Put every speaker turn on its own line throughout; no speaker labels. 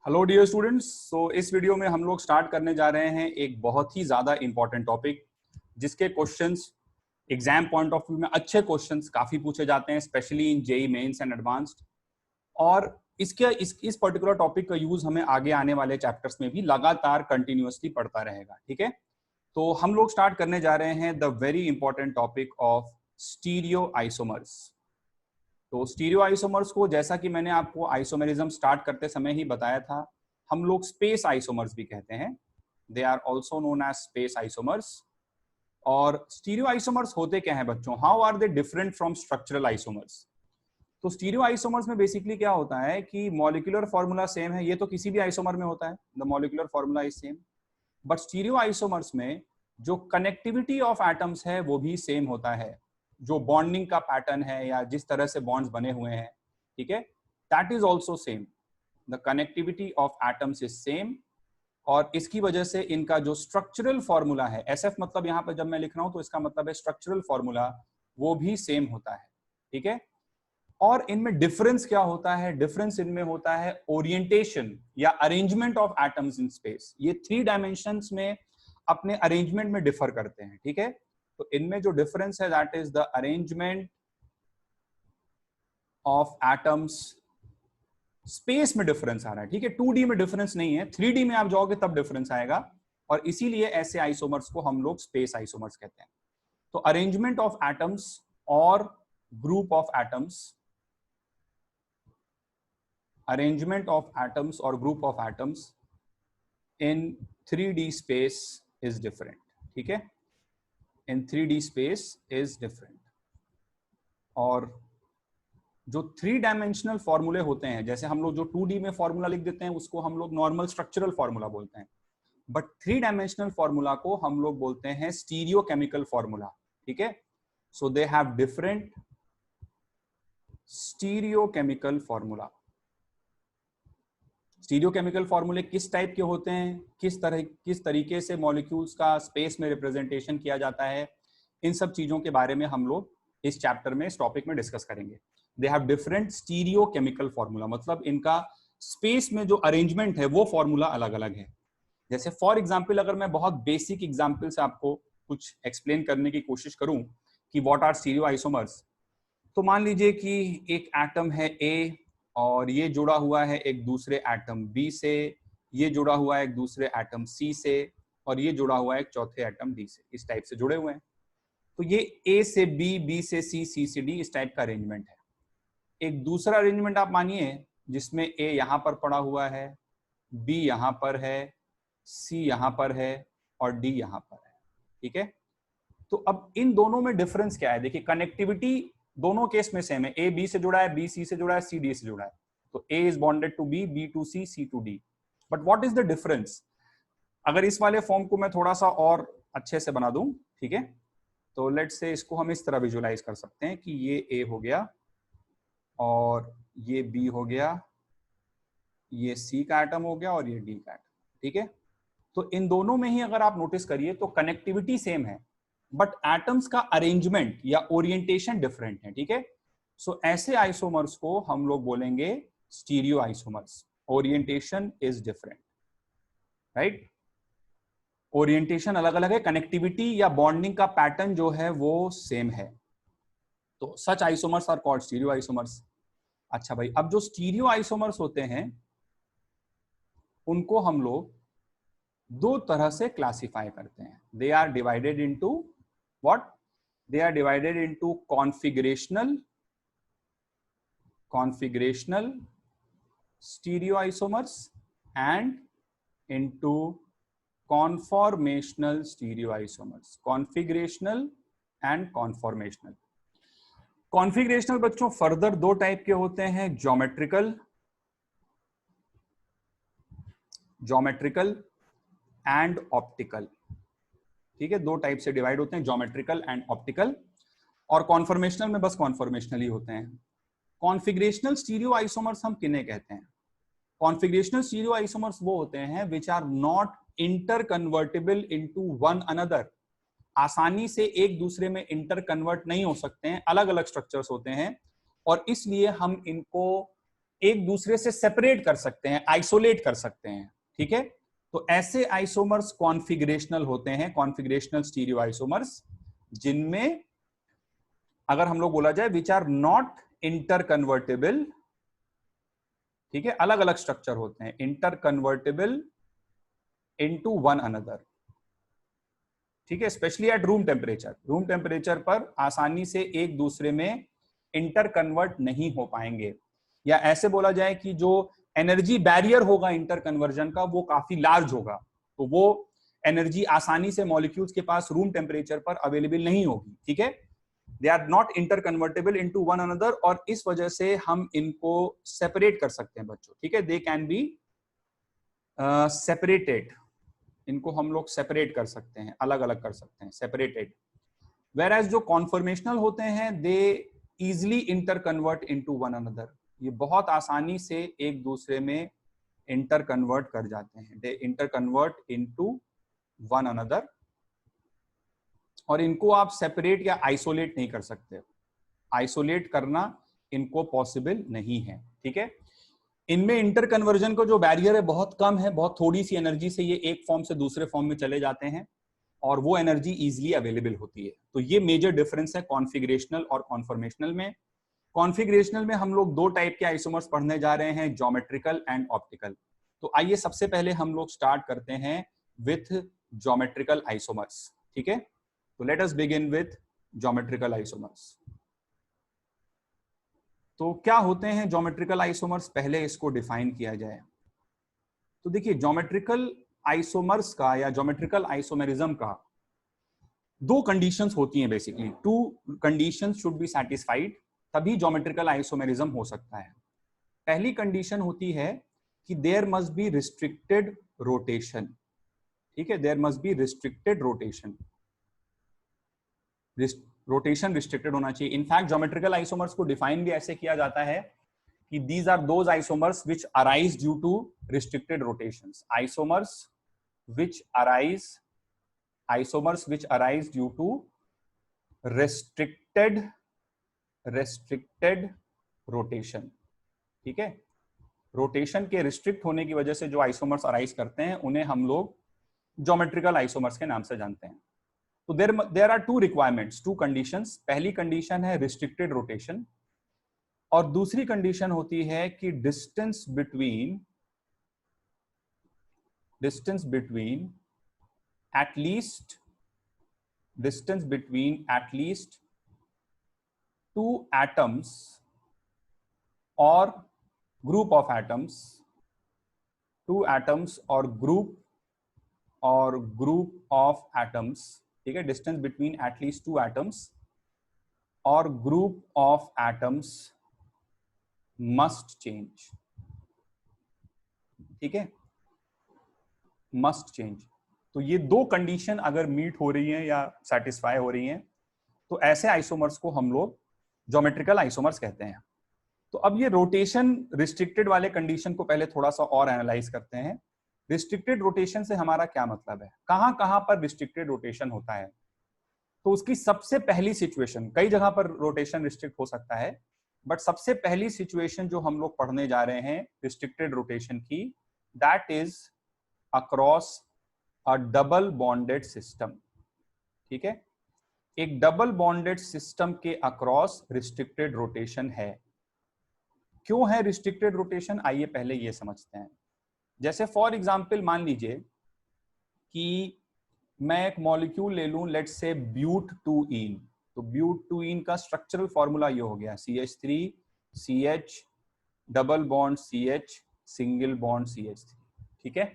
Hello dear students. इस video में हम लोग स्टार्ट करने जा रहे हैं एक बहुत ही ज्यादा इंपॉर्टेंट टॉपिक, जिसके questions exam point of view में अच्छे क्वेश्चंस काफी पूछे जाते हैं, specially in JEE Mains and advanced. और इस पर्टिकुलर टॉपिक का यूज हमें आगे आने वाले चैप्टर्स में भी लगातार कंटिन्यूअसली पढ़ता रहेगा। ठीक है, तो हम लोग स्टार्ट करने जा रहे हैं the very important topic of stereo isomers. तो स्टीरियो आइसोमर्स को, जैसा कि मैंने आपको आइसोमेरिज्म स्टार्ट करते समय ही बताया था, हम लोग स्पेस आइसोमर्स भी कहते हैं। They are also known as space isomers. और स्टीरियो आइसोमर्स होते क्या है बच्चों? How are they different from structural isomers? तो स्टीरियो आइसोमर्स में बेसिकली क्या होता है कि मॉलिक्यूलर फॉर्मूला सेम है। ये तो किसी भी आइसोमर में होता है, the molecular formula is same. But stereo isomers में जो कनेक्टिविटी ऑफ एटम्स है वो भी सेम होता है। जो बॉन्डिंग का पैटर्न है या जिस तरह से बॉन्ड्स बने हुए हैं, ठीक है, that is also same. The connectivity of atoms is same. और इसकी वजह से इनका जो स्ट्रक्चरल फॉर्मूला है, एसएफ मतलब यहाँ पर जब मैं लिख रहा हूं तो इसका मतलब है स्ट्रक्चरल फॉर्मूला, वो भी सेम होता है। ठीक है, और इनमें डिफरेंस क्या होता है? डिफरेंस इनमें होता है ओरिएंटेशन या arrangement of atoms in space. ये 3 डायमेंशंस में अपने अरेंजमेंट में डिफर करते हैं। ठीक है, तो इनमें जो डिफरेंस है that is the arrangement of atoms. Space में डिफरेंस आ रहा है, ठीक है, 2D में डिफरेंस नहीं है, 3D में आप जाओगे तब डिफरेंस आएगा। और इसीलिए ऐसे आइसोमर्स को हम लोग स्पेस आइसोमर्स कहते हैं। तो अरेंजमेंट ऑफ एटम्स और group of atoms, arrangement of atoms or group of atoms in 3D space is different. ठीक है, in 3D space is different. और जो 3 डायमेंशनल फॉर्मूले होते हैं, जैसे हम लोग जो 2D में फॉर्मूला लिख देते हैं उसको हम लोग नॉर्मल स्ट्रक्चरल फॉर्मूला बोलते हैं, बट 3 डायमेंशनल फॉर्मूला को हम लोग बोलते हैं स्टीरियो केमिकल फॉर्मूला। ठीक है, so they have different stereo chemical formula. Stereo chemical फॉर्मूले किस टाइप के होते हैं, किस तरीके से मॉलिक्यूल्स का स्पेस में रिप्रेजेंटेशन किया जाता है, इन सब चीजों के बारे में हम लोग इस चैप्टर में, इस टॉपिक में डिस्कस करेंगे। दे have different stereo chemical formula, मतलब इनका स्पेस में जो अरेंजमेंट है वो फॉर्मूला अलग अलग है। जैसे फॉर एग्जाम्पल, अगर मैं बहुत बेसिक एग्जाम्पल से आपको कुछ एक्सप्लेन करने की कोशिश करूं कि व्हाट आर स्टीरियो आइसोमर्स, तो मान लीजिए कि एक एटम है A और ये जुड़ा हुआ है एक दूसरे एटम B से, ये जुड़ा हुआ है एक दूसरे एटम C से, और ये जुड़ा हुआ है एक चौथे एटम D से। इस टाइप से जुड़े हुए हैं। तो ये A से B, B से C, C से D, इस टाइप का अरेंजमेंट है। एक दूसरा अरेंजमेंट आप मानिए जिसमें A यहाँ पर पड़ा हुआ है, B यहाँ पर है, C यहाँ पर है और D यहाँ पर है। ठीक है, तो अब इन दोनों में डिफरेंस क्या है? देखिए, कनेक्टिविटी दोनों केस में सेम है। ए बी से जुड़ा है, बी सी से जुड़ा है, सी डी से जुड़ा है। तो A is bonded to B, B to C, C to D. But what is the difference? अगर इस वाले फॉर्म को मैं थोड़ा सा और अच्छे से बना दूं, ठीक है, तो लेट्स से इसको हम इस तरह विजुलाइज कर सकते हैं कि ये ए हो गया और ये बी हो गया, ये सी का एटम हो गया और ये डी का एटम। ठीक है, तो इन दोनों में ही अगर आप नोटिस करिए तो कनेक्टिविटी सेम है, बट एटम्स का अरेंजमेंट या ओरिएंटेशन डिफरेंट है। ठीक है, सो ऐसे आइसोमर्स को हम लोग बोलेंगे stereo isomers. Orientation is different, right? Orientation अलग अलग है, कनेक्टिविटी या बॉन्डिंग का पैटर्न जो है वो सेम है। तो such isomers are called stereo isomers. अच्छा भाई, अब जो स्टीरियो आइसोमर्स होते हैं उनको हम लोग 2 तरह से क्लासिफाई करते हैं। They are divided into what? They are divided into configurational stereoisomers and into conformational stereoisomers. Configurational and conformational. Configurational बच्चों फर्दर 2 टाइप के होते हैं, ज्योमेट्रिकल एंड ऑप्टिकल। ठीक है, 2 टाइप से डिवाइड होते हैं, ज्योमेट्रिकल एंड ऑप्टिकल। और कॉन्फॉर्मेशनल में बस कॉन्फॉर्मेशनल ही होते हैं। कॉन्फिगरेशनल स्टीरियो आइसोमर्स हम किन्हें कहते हैं? कॉन्फिगरेशनल स्टीरियो आइसोमर्स वो होते हैं which are not interconvertible into one another. आसानी से एक दूसरे में इंटर कन्वर्ट नहीं हो सकते हैं, अलग अलग स्ट्रक्चर्स होते हैं, और इसलिए हम इनको एक दूसरे से सेपरेट कर सकते हैं, आइसोलेट कर सकते हैं, ठीक है। तो ऐसे आइसोमर्स कॉन्फिगरेशनल होते हैं, कॉन्फिगरेशनल स्टीरियो आइसोमर्स, जिनमें अगर हम लोग बोला जाए which are not interconvertible, ठीक है, अलग अलग स्ट्रक्चर होते हैं, interconvertible into one another, ठीक है, specially at room temperature. Room temperature पर आसानी से एक दूसरे में इंटर कन्वर्ट नहीं हो पाएंगे, या ऐसे बोला जाए कि जो एनर्जी बैरियर होगा इंटर कन्वर्जन का वो काफी लार्ज होगा, तो वो एनर्जी आसानी से मॉलिक्यूल्स के पास रूम टेम्परेचर पर अवेलेबल नहीं होगी, ठीक है। They are not interconvertible into one another, और इस वजह से हम इनको सेपरेट कर सकते हैं बच्चों, ठीक है। दे कैन बी सेपरेटेड, इनको हम लोग सेपरेट कर सकते हैं, अलग अलग कर सकते हैं, सेपरेटेड। वेयर एज जो कॉन्फॉर्मेशनल होते हैं दे easily inter convert into one another, ये बहुत आसानी से एक दूसरे में इंटर कन्वर्ट कर जाते हैं, they interconvert into one another, और इनको आप सेपरेट या आइसोलेट नहीं कर सकते, आइसोलेट करना इनको पॉसिबल नहीं है, ठीक है। इनमें इंटर कन्वर्जन का जो बैरियर है बहुत कम है, बहुत थोड़ी सी एनर्जी से ये एक फॉर्म से दूसरे फॉर्म में चले जाते हैं, और वो एनर्जी इजीली अवेलेबल होती है। तो ये मेजर डिफरेंस है कॉन्फिगरेशनल और कॉन्फॉर्मेशनल में। कॉन्फिगरेशनल में हम लोग दो टाइप के आइसोमर्स पढ़ने जा रहे हैं, ज्योमेट्रिकल एंड ऑप्टिकल। तो आइए सबसे पहले हम लोग स्टार्ट करते हैं विथ ज्योमेट्रिकल आइसोमर्स, ठीक है। तो let us begin with geometrical isomers. तो क्या होते हैं ज्योमेट्रिकल आइसोमर्स, पहले इसको डिफाइन किया जाए। तो देखिए ज्योमेट्रिकल आइसोमर्स का या ज्योमेट्रिकल आइसोमेरिज्म का दो कंडीशंस होती हैं basically, two conditions should be satisfied, तभी ज्योमेट्रिकल आइसोमेरिज्म हो सकता है। पहली कंडीशन होती है कि there must be restricted rotation, ठीक है, there must be restricted rotation, rotation restricted होना चाहिए। इनफैक्ट ज्योमेट्रिकल आइसोमर्स को डिफाइन भी ऐसे किया जाता है कि these are those isomers which arise due to restricted rotations, isomers which arise due to restricted rotation, ठीक है। रोटेशन के रिस्ट्रिक्ट होने की वजह से जो आइसोमर्स अराइज करते हैं उन्हें हम लोग ज्योमेट्रिकल आइसोमर्स के नाम से जानते हैं। तो there are two requirements, two conditions. पहली कंडीशन है रिस्ट्रिक्टेड रोटेशन, और दूसरी कंडीशन होती है कि distance between at least two atoms और group of atoms, two atoms और ग्रुप ऑफ एटम्स, ठीक है, distance between at least two atoms और group of atoms must change, ठीक है, मस्ट चेंज। तो ये दो कंडीशन अगर मीट हो रही हैं या सेटिस्फाई हो रही हैं तो ऐसे आइसोमर्स को हम लोग ज्योमेट्रिकल आइसोमर्स कहते हैं। तो अब ये रोटेशन रिस्ट्रिक्टेड वाले कंडीशन को पहले थोड़ा सा और एनालाइज करते हैं। रिस्ट्रिक्टेड रोटेशन से हमारा क्या मतलब है, कहां कहां पर रिस्ट्रिक्टेड रोटेशन होता है। तो उसकी सबसे पहली सिचुएशन, कई जगह पर रोटेशन रिस्ट्रिक्ट हो सकता है, बट सबसे पहली सिचुएशन जो हम लोग पढ़ने जा रहे हैं रिस्ट्रिक्टेड रोटेशन की, that is across a double bonded system, ठीक है। एक डबल बॉन्डेड सिस्टम के अक्रॉस रिस्ट्रिक्टेड रोटेशन है। क्यों है रिस्ट्रिक्टेड रोटेशन, आइए पहले ये समझते हैं। जैसे फॉर एग्जांपल मान लीजिए कि मैं एक मॉलिक्यूल ले लूं, लेट्स से ब्यूट-2-ईन। तो ब्यूट-2-ईन का स्ट्रक्चरल फॉर्मूला ये हो गया CH3 CH double bond CH single bond CH3, ठीक है।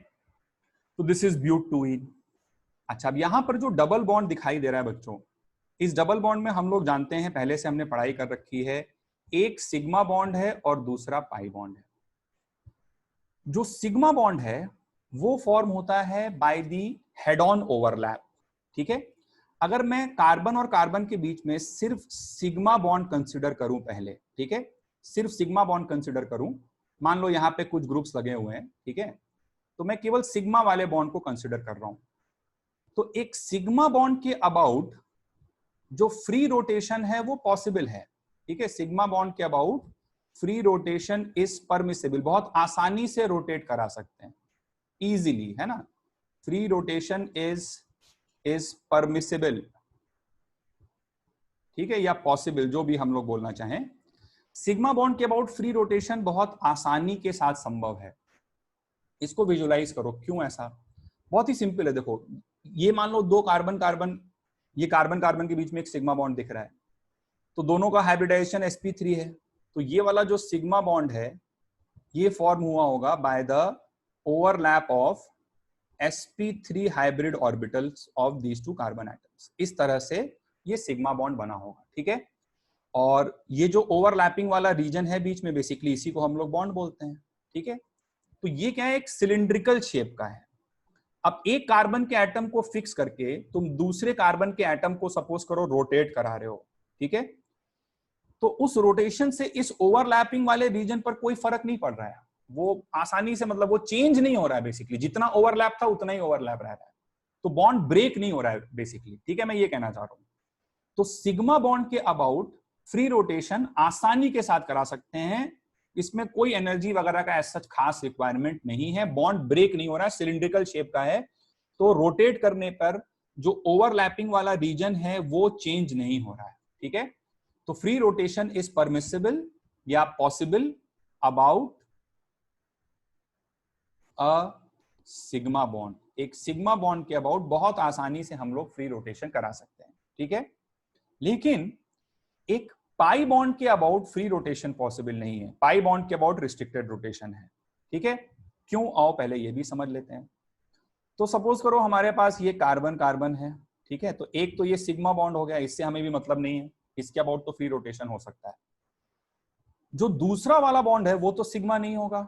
तो दिस इज ब्यूट-2-ईन। अच्छा, अब यहां पर जो डबल बॉन्ड दिखाई दे रहा है बच्चों, इस डबल बॉन्ड में हम लोग जानते हैं, पहले से हमने पढ़ाई कर रखी है, एक सिग्मा बॉन्ड है और दूसरा पाई बॉन्ड है। जो सिग्मा बॉन्ड है वो फॉर्म होता है by the head on overlap, ठीक है। अगर मैं कार्बन और कार्बन के बीच में सिर्फ सिग्मा बॉन्ड कंसीडर करूं पहले, ठीक है, सिर्फ सिग्मा बॉन्ड कंसीडर करूं, मान लो यहां पे कुछ ग्रुप्स लगे हुए हैं, ठीक है, तो मैं केवल सिग्मा वाले बॉन्ड को कंसीडर कर रहा हूं। तो एक सिग्मा बॉन्ड के अबाउट जो फ्री रोटेशन है वो पॉसिबल है, ठीक है। सिग्मा बॉन्ड के about free rotation is permissible, बहुत आसानी से रोटेट करा सकते हैं, इजीली, है ना। फ्री रोटेशन इज परमिसिबल, ठीक है, या पॉसिबल, जो भी हम लोग बोलना चाहें। सिग्मा बॉन्ड के अबाउट फ्री रोटेशन बहुत आसानी के साथ संभव है। इसको विजुलाइज करो, क्यों ऐसा? बहुत ही सिंपल है। देखो, ये मान लो दो कार्बन कार्बन, ये कार्बन कार्बन के बीच में एक सिग्मा बॉन्ड दिख रहा है, तो दोनों का हाइब्रिडाइजेशन sp3 है, तो ये वाला जो सिग्मा बॉन्ड है ये फॉर्म हुआ होगा by the overlap of sp3 hybrid orbitals of these two carbon atoms. इस तरह से ये सिग्मा बॉन्ड बना होगा, ठीक है। और ये जो ओवरलैपिंग वाला रीजन है बीच में, बेसिकली इसी को हम लोग बॉन्ड बोलते हैं, ठीक है। तो ये क्या है, एक सिलिंड्रिकल शेप का है। अब एक कार्बन के एटम को फिक्स करके तुम दूसरे कार्बन के एटम को सपोज करो रोटेट करा रहे हो, ठीक है, तो उस रोटेशन से इस ओवरलैपिंग वाले रीजन पर कोई फर्क नहीं पड़ रहा है, वो आसानी से, मतलब वो चेंज नहीं हो रहा है, बेसिकली जितना ओवरलैप था उतना ही ओवरलैप रह रहा है, तो बॉन्ड ब्रेक नहीं हो रहा है बेसिकली, ठीक है, मैं ये कहना चाह रहा हूं। तो सिग्मा बॉन्ड के अबाउट फ्री रोटेशन आसानी के साथ करा सकते हैं, इसमें कोई एनर्जी वगैरह का ऐसा खास रिक्वायरमेंट नहीं है, बॉन्ड ब्रेक नहीं हो रहा है, सिलिंड्रिकल शेप का है, तो रोटेट करने पर जो ओवरलैपिंग वाला रीजन है वो चेंज नहीं हो रहा है, ठीक है। तो फ्री रोटेशन इज परमिसिबल या possible about a sigma bond. एक सिग्मा बॉन्ड के अबाउट बहुत आसानी से हम लोग फ्री रोटेशन करा सकते हैं, ठीक है। लेकिन एक पाई बॉन्ड के अबाउट फ्री रोटेशन पॉसिबल नहीं है, पाई बॉन्ड के अबाउट रिस्ट्रिक्टेड रोटेशन है, ठीक है। क्यों, आओ पहले ये भी समझ लेते हैं। तो सपोज करो हमारे पास ये कार्बन कार्बन है, ठीक है, तो एक तो ये सिग्मा बॉन्ड हो गया, इससे हमें भी मतलब नहीं है, इसके अबाउट तो फ्री रोटेशन हो सकता है। जो दूसरा वाला बॉन्ड है वो तो सिग्मा नहीं होगा,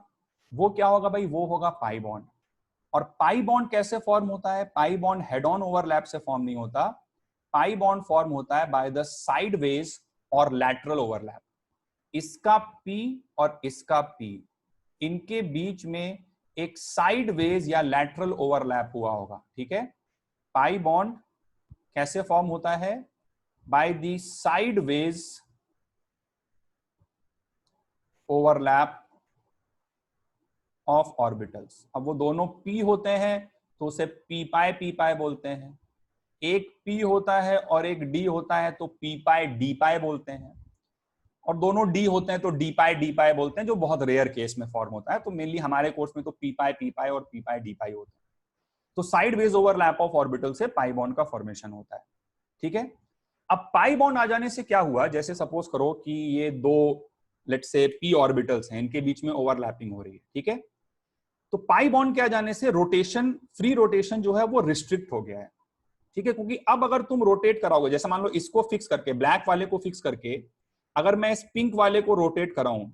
वो क्या होगा भाई, वो होगा पाई बॉन्ड। और पाई बॉन्ड कैसे फॉर्म होता है? Pi bond head on overlap से फॉर्म नहीं होता, पाई बॉन्ड फॉर्म होता है बाय द साइडवेज और लैटरल ओवरलैप। इसका P और इसका P, इनके बीच में एक साइडवेज या लैटरल ओवरलैप हुआ होगा, ठीक है। पाई बॉन्ड कैसे फॉर्म होता है? By the sideways overlap of orbitals. अब वो दोनों P होते हैं तो उसे P पाई बोलते हैं, एक P होता है और एक D होता है तो P पाई बोलते हैं, और दोनों D होते हैं तो D पाई बोलते हैं, जो बहुत रेयर केस में फॉर्म होता है। तो मेनली हमारे कोर्स में तो P पाई और P D पाई होते हैं। तो साइडवेज ओवरलैप ऑफ ऑर्बिटल से पाई बॉन्ड का फॉर्मेशन होता है, ठीक है। अब पाई बॉन्ड आ जाने से क्या हुआ, जैसे सपोज करो कि ये दो लेट्स से P ऑर्बिटल्स हैं, इनके बीच में ओवरलैपिंग हो रही है, ठीक है। तो पाई बॉन्ड के आ जाने से रोटेशन, फ्री रोटेशन जो है वो रिस्ट्रिक्ट हो गया है, ठीक है। क्योंकि अब अगर तुम रोटेट कराओगे, जैसे मान लो इसको फिक्स करके, ब्लैक वाले को फिक्स करके अगर मैं इस पिंक वाले को रोटेट कराऊं,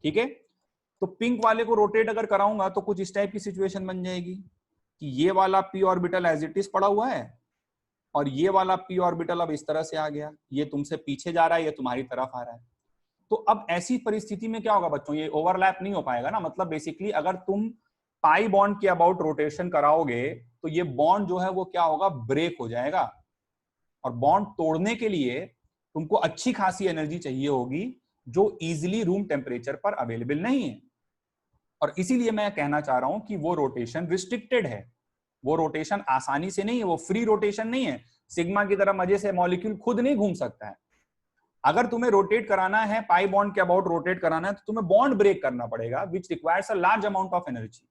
ठीक है, तो पिंक वाले को रोटेट अगर कराऊंगा तो कुछ इस टाइप की सिचुएशन बन जाएगी कि ये वाला P orbital as it is पड़ा हुआ है और ये वाला P ऑर्बिटल अब इस तरह से आ गया, ये तुमसे पीछे जा रहा है, ये तुम्हारी तरफ आ रहा है। तो अब ऐसी परिस्थिति में क्या होगा बच्चों, ये ओवरलैप नहीं हो पाएगा ना। मतलब बेसिकली अगर तुम पाई बॉन्ड के अबाउट रोटेशन कराओगे तो ये बॉन्ड जो है वो क्या होगा, ब्रेक हो जाएगा। और बॉन्ड तोड़ने के लिए तुमको अच्छी खासी एनर्जी चाहिए होगी जो इजीली रूम टेम्परेचर पर अवेलेबल नहीं है। और इसीलिए मैं कहना चाह रहा हूं कि वो रोटेशन रिस्ट्रिक्टेड है, वो रोटेशन आसानी से नहीं है, वो फ्री रोटेशन नहीं है। सिग्मा की तरह मजे से मॉलिक्यूल खुद नहीं घूम सकता है। अगर तुम्हें रोटेट कराना है, पाई बॉन्ड के अबाउट रोटेट कराना है, तो तुम्हें बॉन्ड ब्रेक करना पड़ेगा, which requires a large amount of energy,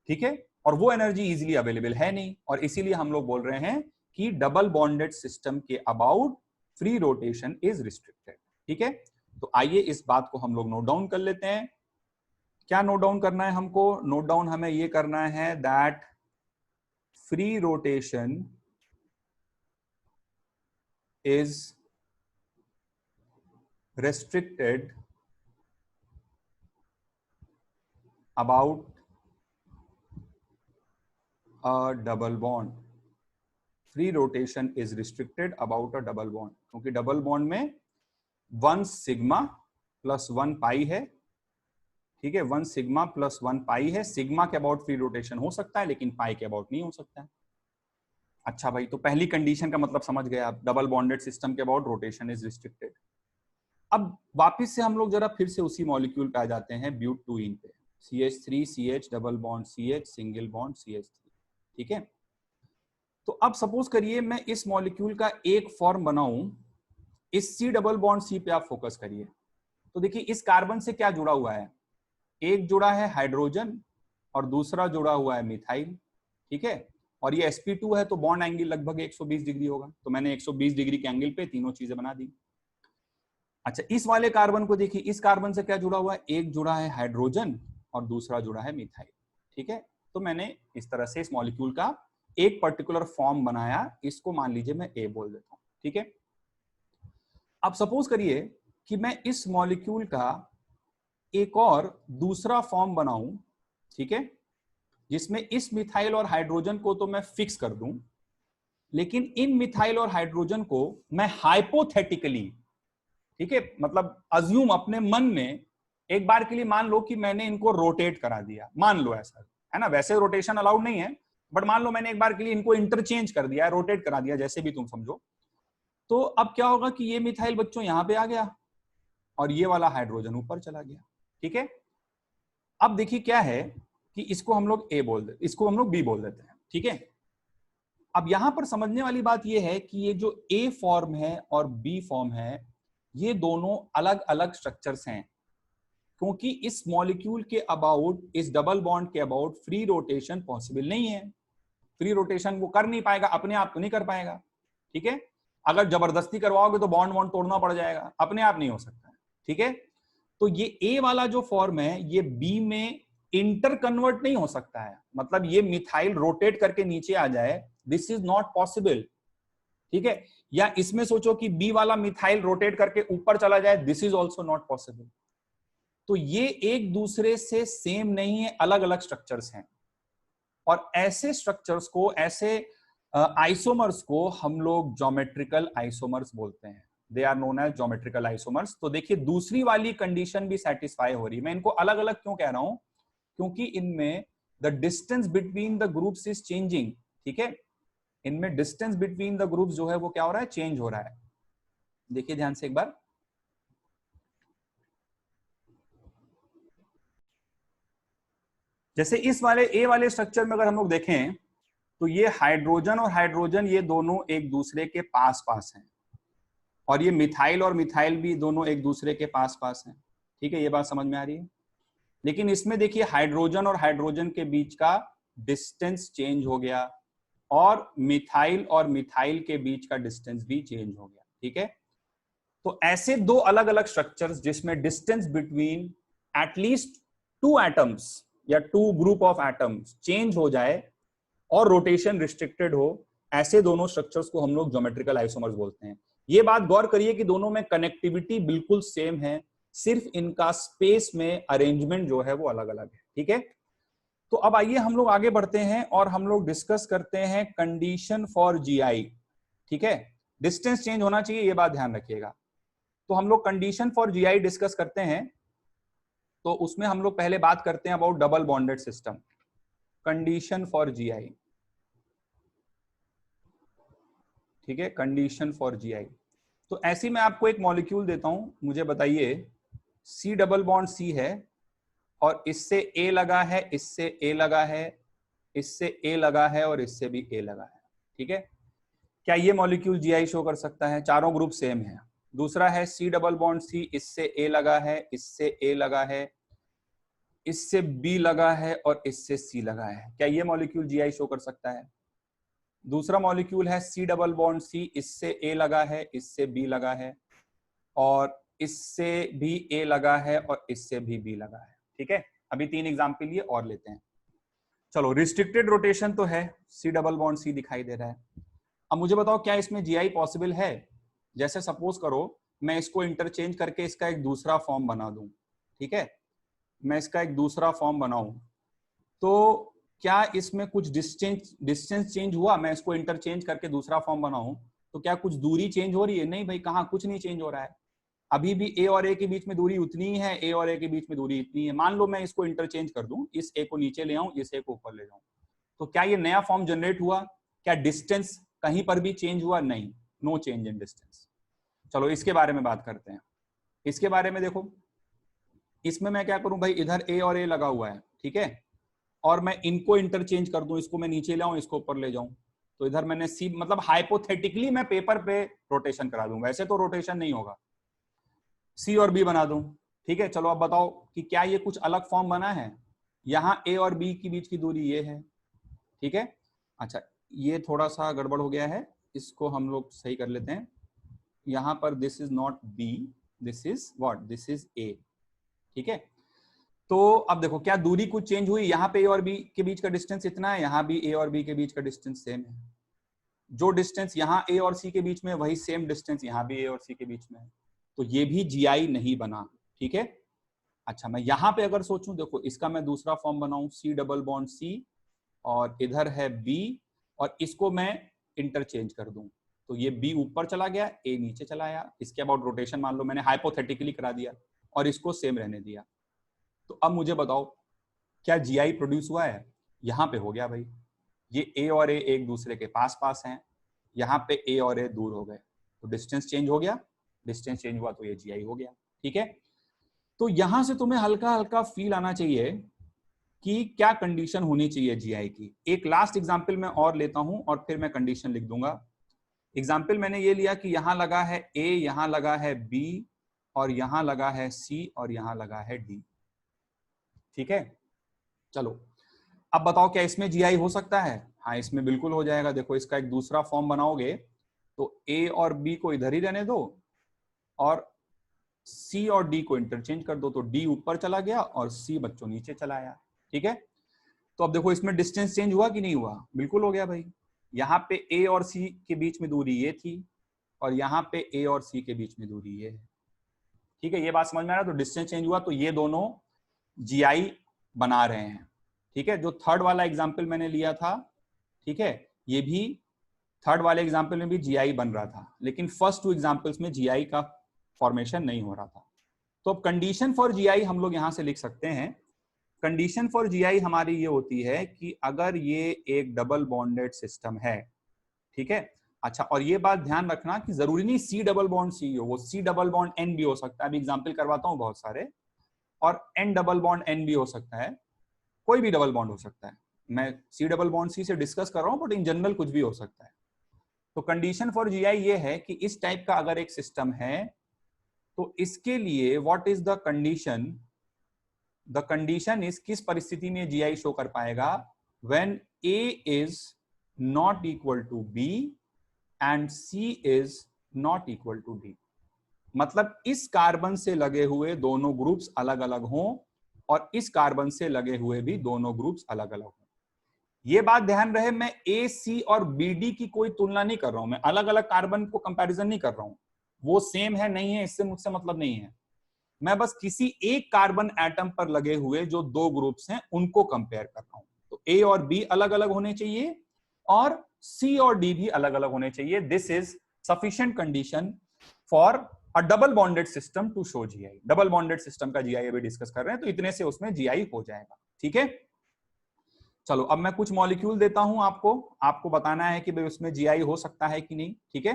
ठीक है। और वो एनर्जी इजीली अवेलेबल है नहीं, और इसीलिए हम लोग बोल रहे हैं कि डबल बॉन्डेड सिस्टम के about free rotation is restricted, ठीक है। तो आइए इस बात को हम लोग नोट डाउन कर लेते हैं। क्या नोट डाउन करना है हमको? नोट डाउन हमें ये करना है that free rotation is restricted about a double bond. Free rotation is restricted about a double bond, क्योंकि डबल बॉन्ड में 1 सिग्मा प्लस 1 पाई है, ठीक है। 1 सिग्मा प्लस 1 पाई है। सिग्मा के अबाउट फ्री रोटेशन हो सकता है लेकिन पाई के अबाउट नहीं हो सकता है। अच्छा भाई, तो पहली कंडीशन का मतलब समझ गए आप, डबल बॉन्डेड सिस्टम के अबाउट रोटेशन इज रिस्ट्रिक्टेड। अब वापिस से हम लोग जरा फिर से उसी मॉलिक्यूल पे आ जाते हैं, ब्यूट-2-इन पे, CH3 CH double bond CH single bond CH3, ठीक है। तो अब सपोज करिए मैं इस मॉलिक्यूल का एक फॉर्म बनाऊं, इस C डबल बॉन्ड C पे आप फोकस करिए। तो देखिए इस कार्बन से क्या जुड़ा हुआ है, एक जुड़ा है हाइड्रोजन और दूसरा जुड़ा हुआ है मिथाइल, ठीक है। और ये sp2 है तो बॉन्ड एंगल लगभग 120 डिग्री होगा, तो मैंने 120 डिग्री के एंगल पे तीनों चीजें बना दी। अच्छा, इस वाले कार्बन को देखिए, इस कार्बन से क्या जुड़ा हुआ है, एक जुड़ा है हाइड्रोजन और दूसरा जुड़ा है मिथाइल, ठीक है। तो मैंने इस तरह से इस मॉलिक्यूल का एक पर्टिकुलर फॉर्म बनाया, इसको मान लीजिए मैं ए बोल देता हूं, ठीक है। अब सपोज करिए कि मैं इस मॉलिक्यूल का एक और दूसरा फॉर्म बनाऊं, ठीक है, जिसमें इस मिथाइल और हाइड्रोजन को तो मैं फिक्स कर दूं, लेकिन इन मिथाइल और हाइड्रोजन को मैं हाइपोथेटिकली, ठीक है, मतलब अज्यूम अपने मन में एक बार के लिए मान लो कि मैंने इनको रोटेट करा दिया, मान लो ऐसा है ना, वैसे रोटेशन अलाउड नहीं है, बट मान लो मैंने एक बार के लिए इनको इंटरचेंज कर दिया है, रोटेट करा दिया, जैसे भी तुम समझो। तो अब क्या होगा कि ये मिथाइल बच्चों यहां पे आ गया और ये वाला हाइड्रोजन ऊपर चला गया, ठीक है। अब देखिए क्या है कि इसको हम लोग ए बोल देते, इसको हम लोग बी बोल देते हैं, ठीक है। अब यहां पर समझने वाली बात यह है कि ये जो ए फॉर्म है और बी फॉर्म है, ये दोनों अलग अलग स्ट्रक्चर्स हैं, क्योंकि इस मॉलिक्यूल के अबाउट, इस डबल बॉन्ड के अबाउट फ्री रोटेशन पॉसिबल नहीं है। फ्री रोटेशन वो कर नहीं पाएगा, अपने आप तो नहीं कर पाएगा, ठीक है। अगर जबरदस्ती करवाओगे तो बॉन्ड बॉन्ड तोड़ना पड़ जाएगा, अपने आप नहीं हो सकता है, ठीक है। तो ये ए वाला जो फॉर्म है ये बी में इंटर कन्वर्ट नहीं हो सकता है, मतलब ये मिथाइल रोटेट करके नीचे आ जाए, दिस इज नॉट पॉसिबल, ठीक है। या इसमें सोचो कि बी वाला मिथाइल रोटेट करके ऊपर चला जाए, this is also not possible. तो ये एक दूसरे से सेम नहीं है, अलग अलग स्ट्रक्चर्स हैं। और ऐसे स्ट्रक्चर्स को, ऐसे आइसोमर्स को हम लोग ज्योमेट्रिकल आइसोमर्स बोलते हैं, they are known as geometrical isomers. तो देखिए दूसरी वाली कंडीशन भी सेटिस्फाई हो रही है। मैं इनको अलग अलग क्यों कह रहा हूं, क्योंकि इनमें the distance between the groups is changing, ठीक है। इनमें डिस्टेंस बिटवीन द ग्रुप्स जो है वो क्या हो रहा है, चेंज हो रहा है। देखिए ध्यान से एक बार, जैसे इस वाले ए वाले स्ट्रक्चर में अगर हम लोग देखें तो ये हाइड्रोजन और हाइड्रोजन ये दोनों एक दूसरे के पास पास हैं, और ये मिथाइल और मिथाइल भी दोनों एक दूसरे के पास पास हैं, ठीक है। ये बात समझ में आ रही है। लेकिन इसमें देखिए हाइड्रोजन और हाइड्रोजन के बीच का डिस्टेंस चेंज हो गया, और मिथाइल के बीच का डिस्टेंस भी चेंज हो गया, ठीक है। तो ऐसे दो अलग अलग स्ट्रक्चर्स जिसमें distance between at least two atoms या two group of atoms change हो जाए और रोटेशन रिस्ट्रिक्टेड हो, ऐसे दोनों स्ट्रक्चर्स को हम लोग ज्योमेट्रिकल आइसोमर्स बोलते हैं। ये बात गौर करिए कि दोनों में कनेक्टिविटी बिल्कुल सेम है, सिर्फ इनका स्पेस में अरेंजमेंट जो है वो अलग अलग है, ठीक है। तो अब आइए हम लोग आगे बढ़ते हैं और हम लोग डिस्कस करते हैं कंडीशन फॉर जीआई, ठीक है। डिस्टेंस चेंज होना चाहिए, ये बात ध्यान रखिएगा। तो हम लोग कंडीशन फॉर जीआई डिस्कस करते हैं, तो उसमें हम लोग पहले बात करते हैं about double bonded system, condition for GI, ठीक है, कंडीशन फॉर जीआई। तो ऐसी मैं आपको एक मॉलिक्यूल देता हूं, मुझे बताइए सी डबल बॉन्ड सी है और इससे ए लगा है, इससे ए लगा है, इससे ए लगा है और इससे भी ए लगा है, ठीक है। क्या ये मॉलिक्यूल जीआई शो कर सकता है? चारों ग्रुप सेम है। दूसरा है सी डबल बॉन्ड सी, इससे ए लगा है, इससे ए लगा है, इससे बी लगा है और इससे सी लगा है। क्या ये मॉलिक्यूल जीआई शो कर सकता है? दूसरा मॉलिक्यूल है सी डबल बॉन्ड सी, इससे ए लगा है, इससे बी लगा है, और इससे भी ए लगा है और इससे भी बी लगा है, ठीक है। अभी 3 एग्जाम्पल लिए और लेते हैं। चलो, रिस्ट्रिक्टेड रोटेशन तो है, सी डबल बॉन्ड सी दिखाई दे रहा है। अब मुझे बताओ क्या इसमें जीआई पॉसिबल है? जैसे सपोज करो मैं इसको इंटरचेंज करके इसका एक दूसरा फॉर्म बना दूं, ठीक है, मैं इसका एक दूसरा फॉर्म बनाऊं, तो क्या इसमें कुछ डिस्टेंस चेंज हुआ? मैं इसको इंटरचेंज करके दूसरा फॉर्म बनाऊं तो क्या कुछ दूरी चेंज हो रही है? नहीं भाई, कहाँ, कुछ नहीं चेंज हो रहा है। अभी भी ए और ए के बीच में दूरी उतनी ही है, ए और ए के बीच में दूरी इतनी है। मान लो मैं इसको इंटरचेंज कर दूं, इस ए को नीचे ले आऊं, इस ए को ऊपर ले जाऊं, तो क्या ये नया फॉर्म जनरेट हुआ? क्या डिस्टेंस कहीं पर भी चेंज हुआ? नहीं, नो चेंज इन डिस्टेंस। चलो इसके बारे में बात करते हैं। इसके बारे में देखो, इसमें मैं क्या करूं भाई, इधर ए और ए लगा हुआ है, ठीक है, और मैं इनको इंटरचेंज कर दूं, इसको मैं नीचे लाऊं, इसको ऊपर ले जाऊं, तो इधर मैंने सी, मतलब हाइपोथेटिकली मैं पेपर पे रोटेशन करा दूं, वैसे तो रोटेशन नहीं होगा, सी और बी बना दूं, ठीक है। चलो अब बताओ कि क्या ये कुछ अलग फॉर्म बना है, यहां ए और बी के बीच की दूरी ये है, ठीक है। अच्छा, ये थोड़ा सा गड़बड़ हो गया है, इसको हम लोग सही कर लेते हैं। यहां पर this is not be, this is what, this is a, ठीक है। तो अब देखो क्या दूरी कुछ चेंज हुई, यहाँ पे ए और बी के बीच का डिस्टेंस इतना है, यहाँ भी ए और बी के बीच का डिस्टेंस सेम है, जो डिस्टेंस यहाँ ए और सी के बीच में वही सेम डिस्टेंस यहाँ भी ए और सी के बीच में है, तो ये भी जीआई नहीं बना, ठीक है। अच्छा, मैं यहाँ पे अगर सोचूं, देखो इसका मैं दूसरा फॉर्म बनाऊं, सी डबल बॉन्ड सी, और इधर है बी, और इसको मैं इंटरचेंज कर दूं, तो ये बी ऊपर चला गया, ए नीचे चला आया, इसके अबाउट रोटेशन मान लो मैंने हाइपोथेटिकली करा दिया और इसको सेम रहने दिया। तो अब मुझे बताओ क्या जीआई प्रोड्यूस हुआ है, यहाँ पे हो गया भाई, ये ए और ए एक दूसरे के पास पास हैं, यहाँ पे ए और ए दूर हो गए, तो डिस्टेंस चेंज हो गया, डिस्टेंस चेंज हुआ तो ये जीआई हो गया, ठीक है। तो यहां से तुम्हें हल्का हल्का फील आना चाहिए कि क्या कंडीशन होनी चाहिए जीआई की। एक लास्ट एग्जांपल मैं और लेता हूं और फिर मैं कंडीशन लिख दूंगा। एग्जांपल मैंने ये लिया कि यहां लगा है ए, यहां लगा है बी, और यहां लगा है सी, और यहां लगा है डी, ठीक है। चलो अब बताओ क्या इसमें जीआई हो सकता है? हाँ, इसमें बिल्कुल हो जाएगा। देखो इसका एक दूसरा फॉर्म बनाओगे तो ए और बी को इधर ही रहने दो और सी और डी को इंटरचेंज कर दो, तो डी ऊपर चला गया और सी बच्चों नीचे चला आया, ठीक है। तो अब देखो इसमें डिस्टेंस चेंज हुआ कि नहीं हुआ? बिल्कुल हो गया भाई। यहाँ पे ए और सी के बीच में दूरी ये थी और यहाँ पे ए और सी के बीच में दूरी ये है, ठीक है। ये बात समझ में आ रहा है? तो डिस्टेंस चेंज हुआ तो ये दोनों जीआई बना रहे हैं, ठीक है। जो थर्ड वाला एग्जाम्पल मैंने लिया था, ठीक है, ये भी थर्ड वाले एग्जाम्पल में भी जीआई बन रहा था, लेकिन फर्स्ट टू एग्जाम्पल्स में जीआई का फॉर्मेशन नहीं हो रहा था। तो अब कंडीशन फॉर जीआई हम लोग यहां से लिख सकते हैं। कंडीशन फॉर जीआई हमारी ये होती है कि अगर ये एक डबल बॉन्डेड सिस्टम है, ठीक है। अच्छा, और ये बात ध्यान रखना कि जरूरी नहीं सी डबल बॉन्ड सी हो, वो सी डबल बॉन्ड एन भी हो सकता है। अभी एग्जाम्पल करवाता हूं बहुत सारे, और एन डबल बॉन्ड एन भी हो सकता है, कोई भी डबल बॉन्ड हो सकता है। मैं सी डबल बॉन्ड सी से डिस्कस कर रहा हूं, बट इन जनरल कुछ भी हो सकता है। तो कंडीशन फॉर जीआई ये है कि इस टाइप का अगर एक सिस्टम है तो इसके लिए what is the condition, the condition is किस परिस्थिति में जीआई शो कर पाएगा, when A is not equal to B and C is not equal to D. मतलब इस कार्बन से लगे हुए दोनों ग्रुप्स अलग अलग हों और इस कार्बन से लगे हुए भी दोनों ग्रुप्स अलग अलग हों। ये बात ध्यान रहे, मैं ए सी और बी डी की कोई तुलना नहीं कर रहा हूं, मैं अलग अलग कार्बन को कंपैरिजन नहीं कर रहा हूं, वो सेम है नहीं है इससे मुझसे मतलब नहीं है। मैं बस किसी एक कार्बन एटम पर लगे हुए जो दो ग्रुप्स हैं उनको कंपेयर कर रहा हूं। तो ए और बी अलग अलग होने चाहिए और सी और डी भी अलग अलग होने चाहिए। This is sufficient condition for a double bonded system to show GI. Double bonded system का जीआई अभी डिस्कस कर रहे हैं, तो इतने से उसमें जीआई हो जाएगा, ठीक है। चलो अब मैं कुछ मॉलिक्यूल देता हूं आपको, आपको बताना है कि भाई उसमें जीआई हो सकता है कि नहीं, ठीक है।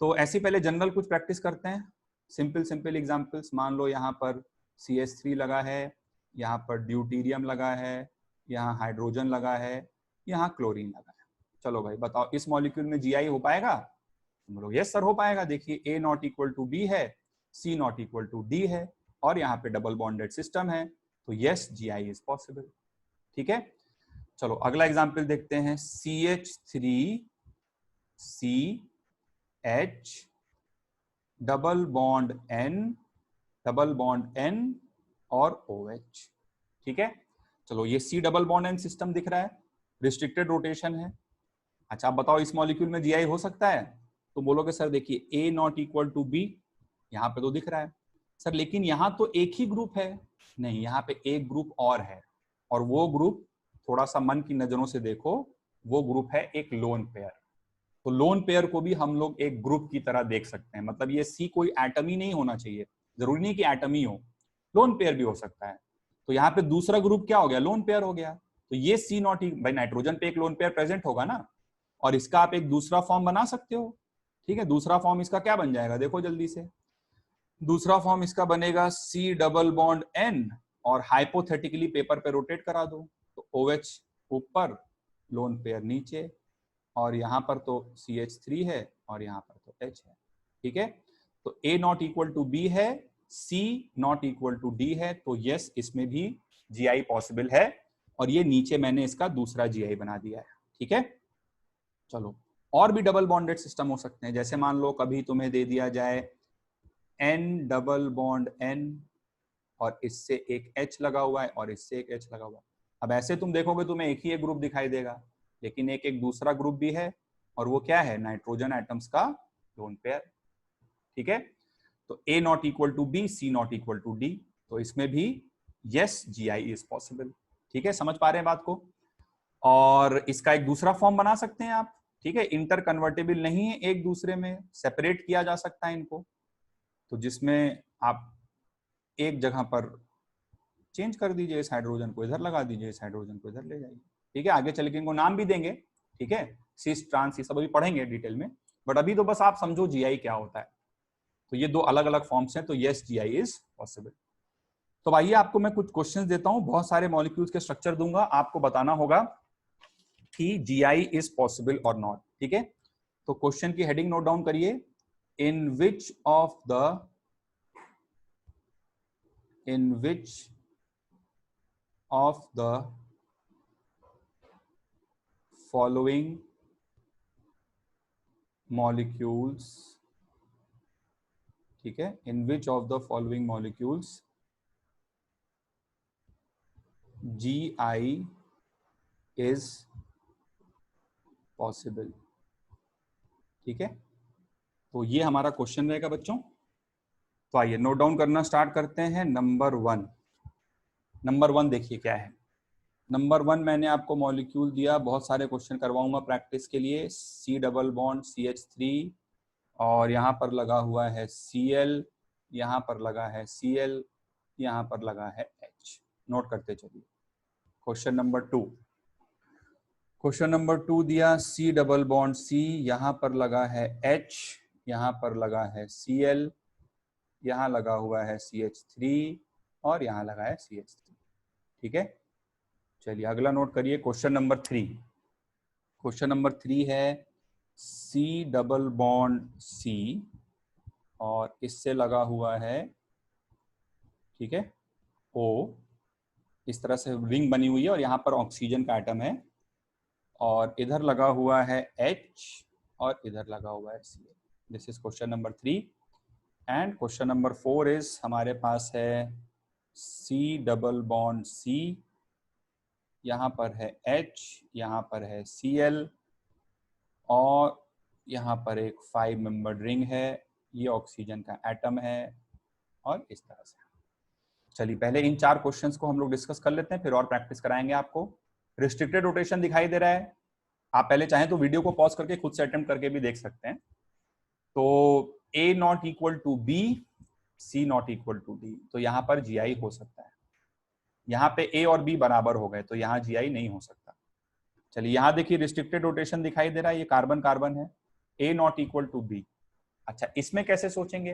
तो ऐसी पहले जनरल कुछ प्रैक्टिस करते हैं, सिंपल सिंपल एग्जांपल्स। मान लो यहाँ पर CH3 लगा है, यहाँ पर ड्यूटीरियम लगा है, यहाँ हाइड्रोजन लगा है, यहाँ क्लोरीन लगा है। चलो भाई बताओ इस मॉलिक्यूल में जीआई हो पाएगा? तुम लोग यस सर हो पाएगा। देखिए A not equal to B है, C not equal to D है, और यहाँ पे डबल बॉन्डेड सिस्टम है, तो यस जीआई इज पॉसिबल, ठीक है। चलो अगला एग्जाम्पल देखते हैं, CH3CH डबल बॉन्ड N और OH, ठीक है। चलो ये C double bond N system दिख रहा है, रिस्ट्रिक्टेड रोटेशन है। अच्छा आप बताओ इस मॉलिक्यूल में जीआई हो सकता है? तो बोलोगे सर देखिए A not equal to B, यहाँ पे तो दिख रहा है सर, लेकिन यहाँ तो एक ही ग्रुप है। नहीं, यहाँ पे एक ग्रुप और है, और वो ग्रुप थोड़ा सा मन की नजरों से देखो, वो ग्रुप है एक लोन पेयर। तो लोन पेयर को भी हम लोग एक ग्रुप की तरह देख सकते हैं। मतलब ये सी कोई एटम ही नहीं होना चाहिए, जरूरी नहीं कि एटम ही हो, लोन पेयर भी हो सकता है। तो यहाँ पे दूसरा ग्रुप क्या हो गया? लोन पेयर हो गया। तो ये सी नॉट, भाई नाइट्रोजन पे एक लोन पेयर प्रेजेंट होगा ना, और इसका आप एक दूसरा फॉर्म बना सकते हो, ठीक है। दूसरा फॉर्म इसका क्या बन जाएगा देखो जल्दी से, दूसरा फॉर्म इसका बनेगा C डबल बॉन्ड N और हाइपोथेटिकली पेपर पे रोटेट करा दो तो OH ऊपर, लोन पेयर नीचे, और यहाँ पर तो CH3 है और यहाँ पर तो H है। ठीक है, तो A not equal to B है, C not equal to D है, तो यस इसमें भी GI पॉसिबल है, और ये नीचे मैंने इसका दूसरा GI बना दिया है। ठीक है, चलो और भी डबल बॉन्डेड सिस्टम हो सकते हैं, जैसे मान लो कभी तुम्हें दे दिया जाए N डबल बॉन्ड N और इससे एक H लगा हुआ है और इससे एक H लगा हुआ है। अब ऐसे तुम देखोगे तुम्हें एक ही एक ग्रुप दिखाई देगा, लेकिन एक एक दूसरा ग्रुप भी है, और वो क्या है, नाइट्रोजन एटम्स का लोन पेयर। ठीक है, तो A not equal to B, C not equal to D, तो इसमें भी यस GI इज पॉसिबल। ठीक है, समझ पा रहे हैं बात को। और इसका एक दूसरा फॉर्म बना सकते हैं आप। ठीक है, इंटर कन्वर्टेबल नहीं है, एक दूसरे में सेपरेट किया जा सकता है इनको, तो जिसमें आप एक जगह पर चेंज कर दीजिए, इस हाइड्रोजन को इधर लगा दीजिए, इस हाइड्रोजन को इधर ले जाइए। ठीक है, आगे चल के इनको नाम भी देंगे। ठीक है, सिस ट्रांस ये सब अभी पढ़ेंगे डिटेल में, बट अभी तो बस आप समझो GI क्या होता है। तो ये दो अलग अलग फॉर्म्स हैं, तो यस GI इज पॉसिबल। तो आइए आपको मैं कुछ क्वेश्चंस देता हूं, बहुत सारे मॉलिक्यूल्स के स्ट्रक्चर दूंगा, आपको बताना होगा कि GI इज पॉसिबल और नॉट। ठीक है, तो क्वेश्चन की हेडिंग नोट डाउन करिए, इन विच of the following molecules, ठीक है, in which of the following molecules GI is possible। ठीक है, तो ये हमारा क्वेश्चन रहेगा बच्चों। तो आइए नोट डाउन करना स्टार्ट करते हैं। नंबर वन देखिए क्या है। नंबर 1 मैंने आपको मॉलिक्यूल दिया, बहुत सारे क्वेश्चन करवाऊंगा प्रैक्टिस के लिए। C डबल बॉन्ड CH3 और यहाँ पर लगा हुआ है Cl, यहाँ पर लगा है Cl, यहाँ पर लगा है H। नोट करते चलिए। क्वेश्चन नंबर 2 दिया C डबल बॉन्ड C, यहाँ पर लगा है H, यहाँ पर लगा है Cl, यहाँ लगा हुआ है CH3 और यहाँ लगा है CH3। ठीक है, चलिए अगला नोट करिए। क्वेश्चन नंबर 3 है C डबल बॉन्ड C और इससे लगा हुआ है, ठीक है, O, इस तरह से रिंग बनी हुई है और यहाँ पर ऑक्सीजन का एटम है, और इधर लगा हुआ है H और इधर लगा हुआ है Cl। This is question number 3। And question number 4 is हमारे पास है C डबल बॉन्ड C, यहाँ पर है H, यहाँ पर है Cl और यहाँ पर एक 5 मेंबर्ड रिंग है, ये ऑक्सीजन का एटम है, और इस तरह से। चलिए पहले इन 4 क्वेश्चंस को हम लोग डिस्कस कर लेते हैं, फिर और प्रैक्टिस कराएंगे आपको। रिस्ट्रिक्टेड रोटेशन दिखाई दे रहा है, आप पहले चाहें तो वीडियो को पॉज करके खुद से अटेम्प्ट करके भी देख सकते हैं। तो A not equal to B, C not equal to D, तो यहाँ पर GI हो सकता है। यहाँ पे A और B बराबर हो गए तो यहाँ GI नहीं हो सकता। चलिए यहाँ देखिए रिस्ट्रिक्टेड रोटेशन दिखाई दे रहा है, ये कार्बन कार्बन है, A not equal to B। अच्छा इसमें कैसे सोचेंगे,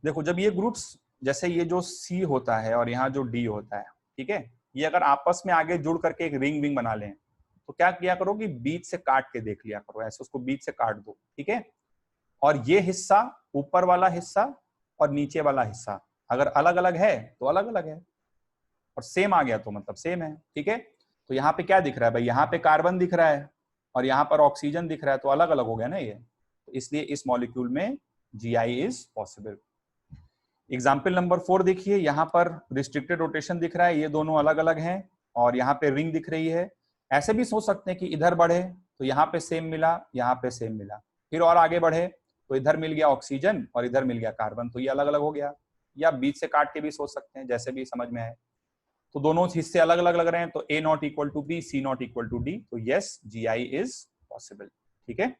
देखो जब ये ग्रुप्स, जैसे ये जो C होता है और यहाँ जो D होता है, ठीक है, ये अगर आपस में आगे जुड़ करके एक रिंग विंग बना लें तो क्या किया करो कि बीच से काट के देख लिया करो, ऐसे उसको बीच से काट दो। ठीक है, और ये हिस्सा, ऊपर वाला हिस्सा और नीचे वाला हिस्सा अगर अलग अलग है तो अलग अलग है, और सेम आ गया तो मतलब सेम है। ठीक है, तो यहाँ पे क्या दिख रहा है भाई, यहाँ पे कार्बन दिख रहा है और यहाँ पर ऑक्सीजन दिख रहा है, तो अलग अलग हो गया ना ये, तो इसलिए इस मॉलिक्यूल में GI is possible. Example number 4 देखिए, यहाँ पर रिस्ट्रिक्टेड रोटेशन दिख रहा है, ये दोनों अलग अलग हैं, और यहाँ पे रिंग दिख रही है। ऐसे भी सोच सकते हैं कि इधर बढ़े तो यहाँ पे सेम मिला, यहाँ पे सेम मिला, फिर और आगे बढ़े तो इधर मिल गया ऑक्सीजन और इधर मिल गया कार्बन, तो ये अलग अलग हो गया। या बीच से काट के भी सोच सकते हैं, जैसे भी समझ में आए। तो दोनों हिस्से अलग अलग लग रहे हैं, तो A not equal to B, C not equal to D, तो यस GI इज पॉसिबल। ठीक है,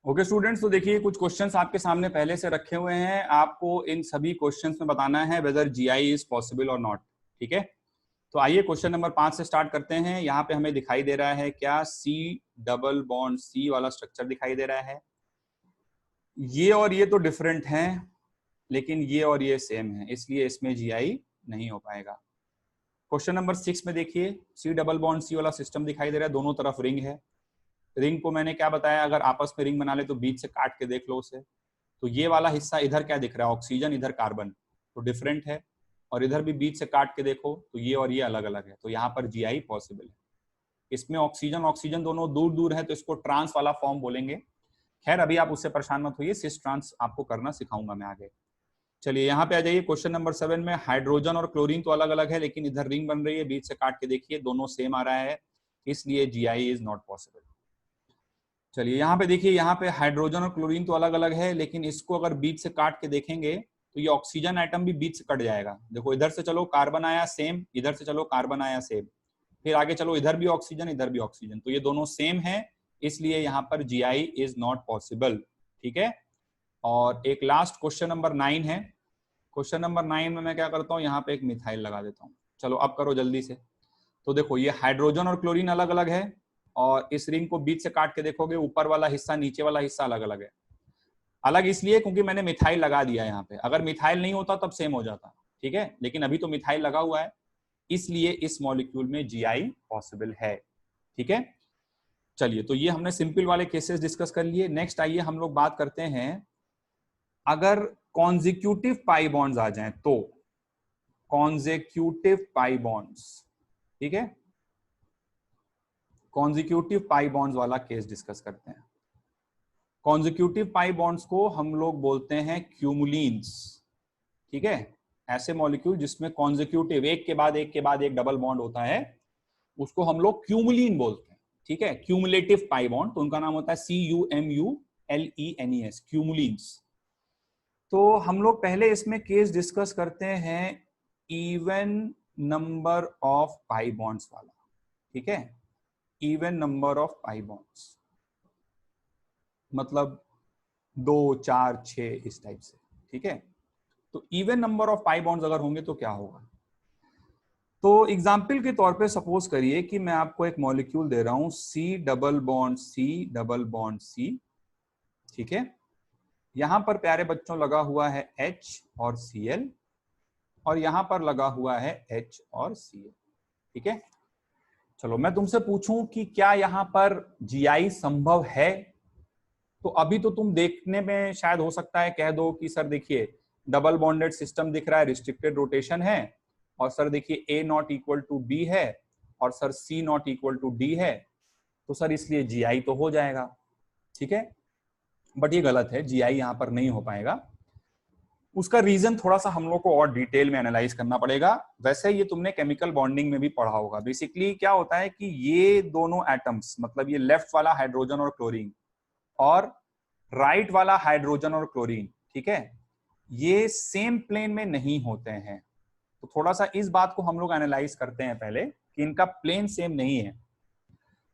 ओके स्टूडेंट्स, तो देखिए कुछ क्वेश्चंस आपके सामने पहले से रखे हुए हैं, आपको इन सभी क्वेश्चंस में बताना है वेदर GI इज पॉसिबल और नॉट। ठीक है, तो आइए क्वेश्चन नंबर 5 से स्टार्ट करते हैं। यहाँ पे हमें दिखाई दे रहा है क्या, C डबल बॉन्ड C वाला स्ट्रक्चर दिखाई दे रहा है। ये और ये तो डिफरेंट हैं, लेकिन ये और ये सेम है, इसलिए इसमें जीआई नहीं हो पाएगा। क्वेश्चन नंबर 6 में देखिए, सी डबल बॉन्ड सी वाला सिस्टम दिखाई दे रहा है, दोनों तरफ रिंग है। रिंग को मैंने क्या बताया, अगर आपस में रिंग बना ले तो बीच से काट के देख लो उसे। तो ये वाला हिस्सा इधर क्या दिख रहा है, ऑक्सीजन, इधर कार्बन, तो डिफरेंट है। और इधर भी बीच से काट के देखो तो ये और ये अलग अलग है, तो यहाँ पर जीआई पॉसिबल है। इसमें ऑक्सीजन ऑक्सीजन दोनों दूर दूर है, तो इसको ट्रांस वाला फॉर्म बोलेंगे। खैर अभी आप उससे परेशान मत होइए, सिस ट्रांस आपको करना सिखाऊंगा मैं आगे। चलिए यहाँ पे आ जाइए, क्वेश्चन नंबर 7 में हाइड्रोजन और क्लोरीन तो अलग अलग है, लेकिन इधर रिंग बन रही है, बीच से काट के देखिए दोनों सेम आ रहा है, इसलिए जीआई इज नॉट पॉसिबल। चलिए यहाँ पे देखिए, यहाँ पे हाइड्रोजन और क्लोरीन तो अलग अलग है, लेकिन इसको अगर बीच से काट के देखेंगे तो ये ऑक्सीजन एटम भी बीच से कट जाएगा। देखो इधर से चलो कार्बन आया सेम, इधर से चलो कार्बन आया सेम, फिर आगे चलो इधर भी ऑक्सीजन इधर भी ऑक्सीजन, तो ये दोनों सेम है, इसलिए यहाँ पर जीआई इज नॉट पॉसिबल। ठीक है। और एक लास्ट क्वेश्चन नंबर 9 है। क्वेश्चन नंबर 9 में मैं क्या करता हूँ, यहाँ पे एक मिथाइल लगा देता हूँ। चलो अब करो जल्दी से। तो देखो ये हाइड्रोजन और क्लोरीन अलग अलग है, और इस रिंग को बीच से काट के देखोगे ऊपर वाला हिस्सा नीचे वाला हिस्सा अलग अलग है। अलग इसलिए क्योंकि मैंने मिथाइल लगा दिया यहाँ पे, अगर मिथाइल नहीं होता तब सेम हो जाता। ठीक है, लेकिन अभी तो मिथाइल लगा हुआ है, इसलिए इस मॉलिक्यूल में जीआई पॉसिबल है। ठीक है। चलिए, तो ये हमने सिंपल वाले केसेस डिस्कस कर लिए। नेक्स्ट आइए हम लोग बात करते हैं, अगर कॉन्जिक्यूटिव पाई बॉन्ड्स आ जाएं तो, कॉन्जिक्यूटिव पाई बॉन्ड्स। ठीक है, कॉन्जिक्यूटिव पाई बॉन्ड्स वाला केस डिस्कस करते हैं। कॉन्जिक्यूटिव पाई बॉन्ड्स को हम लोग बोलते हैं क्यूमुलिन्स। ठीक है, ऐसे मॉलिक्यूल जिसमें कॉन्जिक्यूटिव एक के बाद एक के बाद एक डबल बॉन्ड होता है, उसको हम लोग क्यूमुलिन बोलते हैं। ठीक है, क्यूमुलेटिव पाई बॉन्ड, तो उनका नाम होता है CUMULENES, क्यूमुलिन्स। तो हम लोग पहले इसमें केस डिस्कस करते हैं even number of pi bonds वाला। ठीक है, even number of pi bonds मतलब 2, 4, 6 इस टाइप से। ठीक है, तो even number of pi bonds अगर होंगे तो क्या होगा। तो एग्जाम्पल के तौर पे सपोज करिए कि मैं आपको एक मॉलिक्यूल दे रहा हूं C double bond C double bond C। ठीक है, यहां पर प्यारे बच्चों लगा हुआ है H और Cl, और यहां पर लगा हुआ है H और Cl। ठीक है, चलो मैं तुमसे पूछूं कि क्या यहां पर जीआई संभव है, तो अभी तो तुम देखने में शायद हो सकता है कह दो कि सर देखिए डबल बॉन्डेड सिस्टम दिख रहा है, रिस्ट्रिक्टेड रोटेशन है, और सर देखिए A not equal to B है, और sir C not equal to D है, तो सर इसलिए जीआई तो हो जाएगा। ठीक है, बट ये गलत है, जीआई यहां पर नहीं हो पाएगा। उसका रीजन थोड़ा सा हम लोग को और डिटेल में एनालाइज करना पड़ेगा। वैसे ये तुमने केमिकल बॉन्डिंग में भी पढ़ा होगा। बेसिकली क्या होता है कि ये दोनों एटम्स, मतलब ये लेफ्ट वाला हाइड्रोजन और क्लोरीन और राइट वाला हाइड्रोजन और क्लोरीन, ठीक है, ये सेम प्लेन में नहीं होते हैं। तो थोड़ा सा इस बात को हम लोग एनालाइज करते हैं पहले कि इनका प्लेन सेम नहीं है।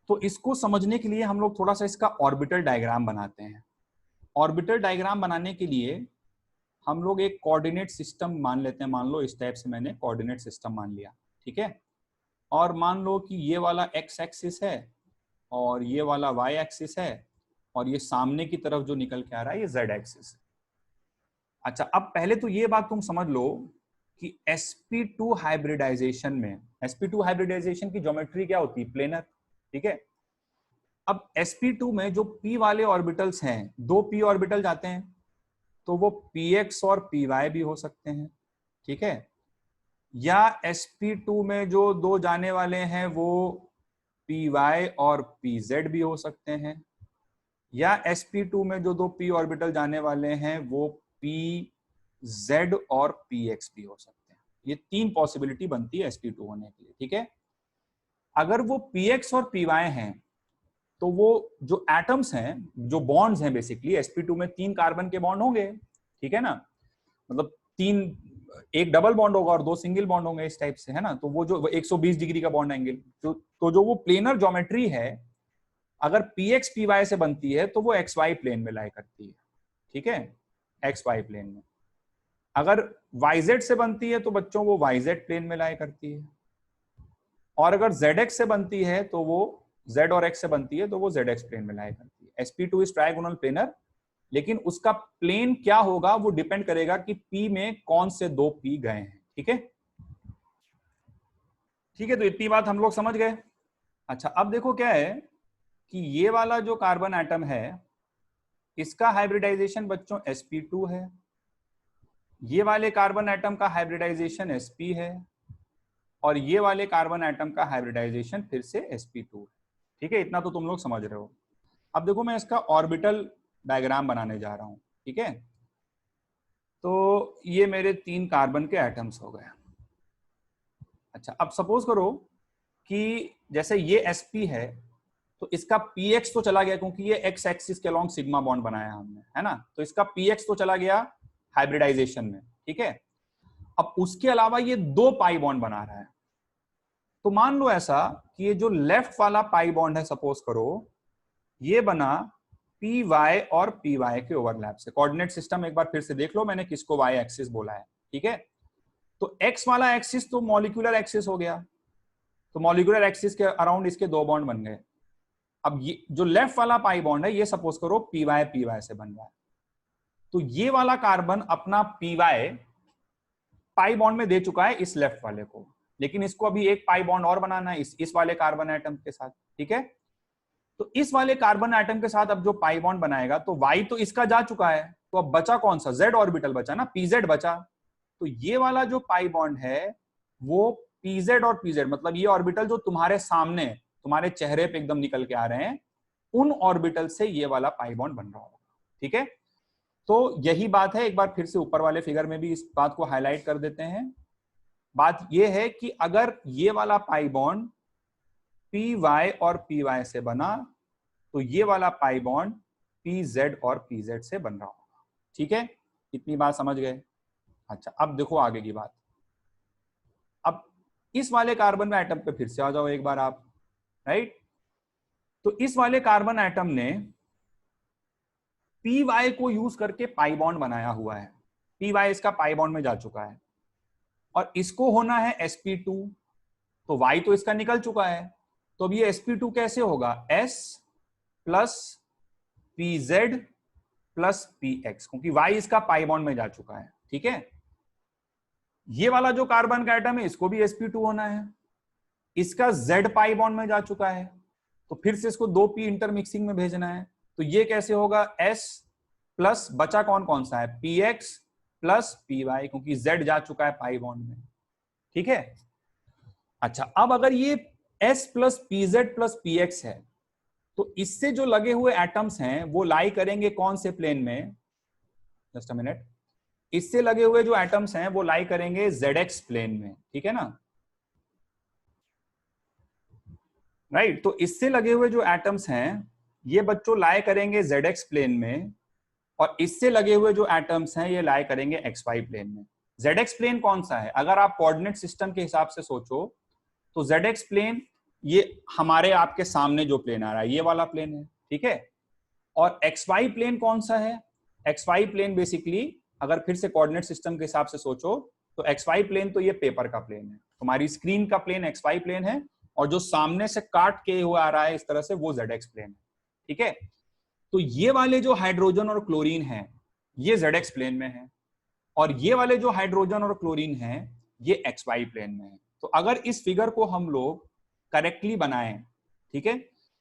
तो इसको समझने के लिए हम लोग थोड़ा सा इसका ऑर्बिटल डायग्राम बनाते हैं। ऑर्बिटल डायग्राम बनाने के लिए हम लोग एक कोऑर्डिनेट सिस्टम मान लेते हैं। मान लो इस टाइप से मैंने कोऑर्डिनेट सिस्टम मान लिया। ठीक है, और मान लो कि ये वाला एक्स एक्सिस है और ये वाला वाई एक्सिस है, और ये सामने की तरफ जो निकल के आ रहा है ये जेड एक्सिस है। अच्छा, अब पहले तो ये बात तुम समझ लो कि sp2 हाइब्रिडाइजेशन में, sp2 हाइब्रिडाइजेशन की ज्योमेट्री क्या होती है, प्लेनर। ठीक है, अब sp2 में जो p वाले ऑर्बिटल्स हैं, 2 p ऑर्बिटल जाते हैं, तो वो px और py भी हो सकते हैं। ठीक है, या sp2 में जो 2 जाने वाले हैं वो py और pz भी हो सकते हैं, या sp2 में जो 2 p ऑर्बिटल जाने वाले हैं वो pz और px भी हो सकते हैं। ये 3 पॉसिबिलिटी बनती है sp2 होने के लिए। ठीक है, अगर वो px और py हैं तो वो जो एटम्स हैं, जो बॉन्ड्स हैं, बेसिकली sp2 में 3 कार्बन के बॉन्ड होंगे। ठीक है ना, मतलब 3, एक डबल बॉन्ड होगा और 2 सिंगल बॉन्ड होंगे इस टाइप से, है ना। तो वो जो 120 डिग्री का बॉन्ड एंगल, तो जो वो प्लेनर ज्योमेट्री है, अगर px py से बनती है तो वो xy प्लेन में लाई करती है। ठीक है, xy प्लेन में। अगर yz से बनती है तो बच्चों वो yz प्लेन में लाई करती है, और अगर zx से बनती है तो वो z और x से बनती है तो वो zx प्लेन में लाई करती है। sp2 इज ट्रायगोनल प्लेनर लेकिन उसका प्लेन क्या होगा वो डिपेंड करेगा कि P में कौन से 2 P गए हैं। ठीक है, ठीक है, तो इतनी बात हम लोग समझ गए। अच्छा, अब देखो क्या है कि ये वाला जो कार्बन एटम है इसका हाइब्रिडाइजेशन बच्चों sp2 है, ये वाले कार्बन एटम का हाइब्रिडाइजेशन sp है, और ये वाले कार्बन एटम का हाइब्रिडाइजेशन फिर से sp2 है। ठीक है, इतना तो तुम लोग समझ रहे हो। अब देखो मैं इसका ऑर्बिटल डायग्राम बनाने जा रहा हूं। ठीक है, तो ये मेरे 3 कार्बन के एटम्स हो गए। अच्छा, अब सपोज करो कि जैसे ये sp है तो इसका px तो चला गया, क्योंकि ये x एक्सिस के अलोंग सिग्मा बॉन्ड बनाया हमने, है ना, तो इसका px तो चला गया हाइब्रिडाइजेशन में। ठीक है, अब उसके अलावा ये 2 पाई बॉन्ड बना रहा है। तो मान लो ऐसा कि ये जो लेफ्ट वाला पाई बॉन्ड है, सपोज करो ये बना पी वाई और पी वाई के ओवरलैप से। कोऑर्डिनेट सिस्टम एक बार फिर से देख लो, मैंने किसको वाई एक्सिस बोला है। ठीक है, तो एक्स वाला एक्सिस तो मॉलिक्यूलर एक्सिस हो गया, तो मॉलिक्यूलर एक्सिस के अराउंड इसके 2 बॉन्ड बन गए। अब ये जो लेफ्ट वाला पाई बॉन्ड है ये सपोज करो पी वाई से बन रहा है, तो ये वाला कार्बन अपना पी वाई पाई बॉन्ड में दे चुका है इस लेफ्ट वाले को, लेकिन इसको अभी एक पाई बॉन्ड और बनाना है इस वाले कार्बन एटम के साथ। ठीक है, तो इस वाले कार्बन एटम के साथ अब जो पाई बॉन्ड बनाएगा तो वाई तो इसका जा चुका है, तो अब बचा कौन सा, जेड ऑर्बिटल बचा ना, पीजेड बचा। तो ये वाला जो पाई बॉन्ड है वो पीजेड और पीजेड, मतलब ये ऑर्बिटल जो तुम्हारे सामने तुम्हारे चेहरे पे एकदम निकल के आ रहे हैं, उन ऑर्बिटल से ये वाला पाई बॉन्ड बन रहा होगा। ठीक है, तो यही बात है, एक बार फिर से ऊपर वाले फिगर में भी इस बात को हाईलाइट कर देते हैं। बात यह है कि अगर ये वाला पाई बॉन्ड पी वाई और पी वाई से बना तो ये वाला पाई बॉन्ड पी जेड और पी जेड से बन रहा होगा। ठीक है, इतनी बात समझ गए। अच्छा, अब देखो आगे की बात। अब इस वाले कार्बन एटम पे फिर से आ जाओ एक बार आप, राइट। तो इस वाले कार्बन एटम ने पी वाई को यूज करके पाई बॉन्ड बनाया हुआ है, पी वाई इसका पाई बॉन्ड में जा चुका है, और इसको होना है sp2, तो y तो इसका निकल चुका है, तो अब ये sp2 कैसे होगा, s plus P Z plus P x, क्योंकि y इसका पाई बॉन्ड में जा चुका है। ठीक है, ये वाला जो कार्बन का एटम है इसको भी sp2 होना है, इसका z पाई बॉन्ड में जा चुका है, तो फिर से इसको 2p इंटरमिक्सिंग में भेजना है, तो ये कैसे होगा, s प्लस बचा कौन कौन सा है, px प्लस py, क्योंकि z जा चुका है पाई बॉन्ड में। ठीक है, अच्छा, अब अगर ये s plus pz plus px है तो इससे जो लगे हुए एटम्स हैं वो लाई करेंगे कौन से प्लेन में, जस्ट अ मिनट, इससे लगे हुए जो एटम्स हैं वो लाई करेंगे zx प्लेन में। ठीक है ना, राइट, तो इससे लगे हुए जो एटम्स हैं ये बच्चों लाई करेंगे zx प्लेन में, और इससे लगे हुए जो एटम्स हैं ये लाई करेंगे xy प्लेन में। zx प्लेन कौन सा है, अगर आप कोऑर्डिनेट सिस्टम के हिसाब से सोचो तो zx प्लेन ये हमारे आपके सामने जो प्लेन आ रहा है ये वाला प्लेन है। ठीक है, और xy प्लेन कौन सा है, xy प्लेन बेसिकली अगर फिर से कोऑर्डिनेट सिस्टम के हिसाब से सोचो तो xy प्लेन तो ये पेपर का प्लेन है, तुम्हारी स्क्रीन का प्लेन xy प्लेन है, और जो सामने से काट के हुआ आ रहा है इस तरह से वो zx प्लेन है। ठीक है, तो ये वाले जो हाइड्रोजन और क्लोरीन है ये zx प्लेन में है, और ये वाले जो हाइड्रोजन और क्लोरीन है ये xy प्लेन में है। तो अगर इस फिगर को हम लोग करेक्टली बनाएं, ठीक है,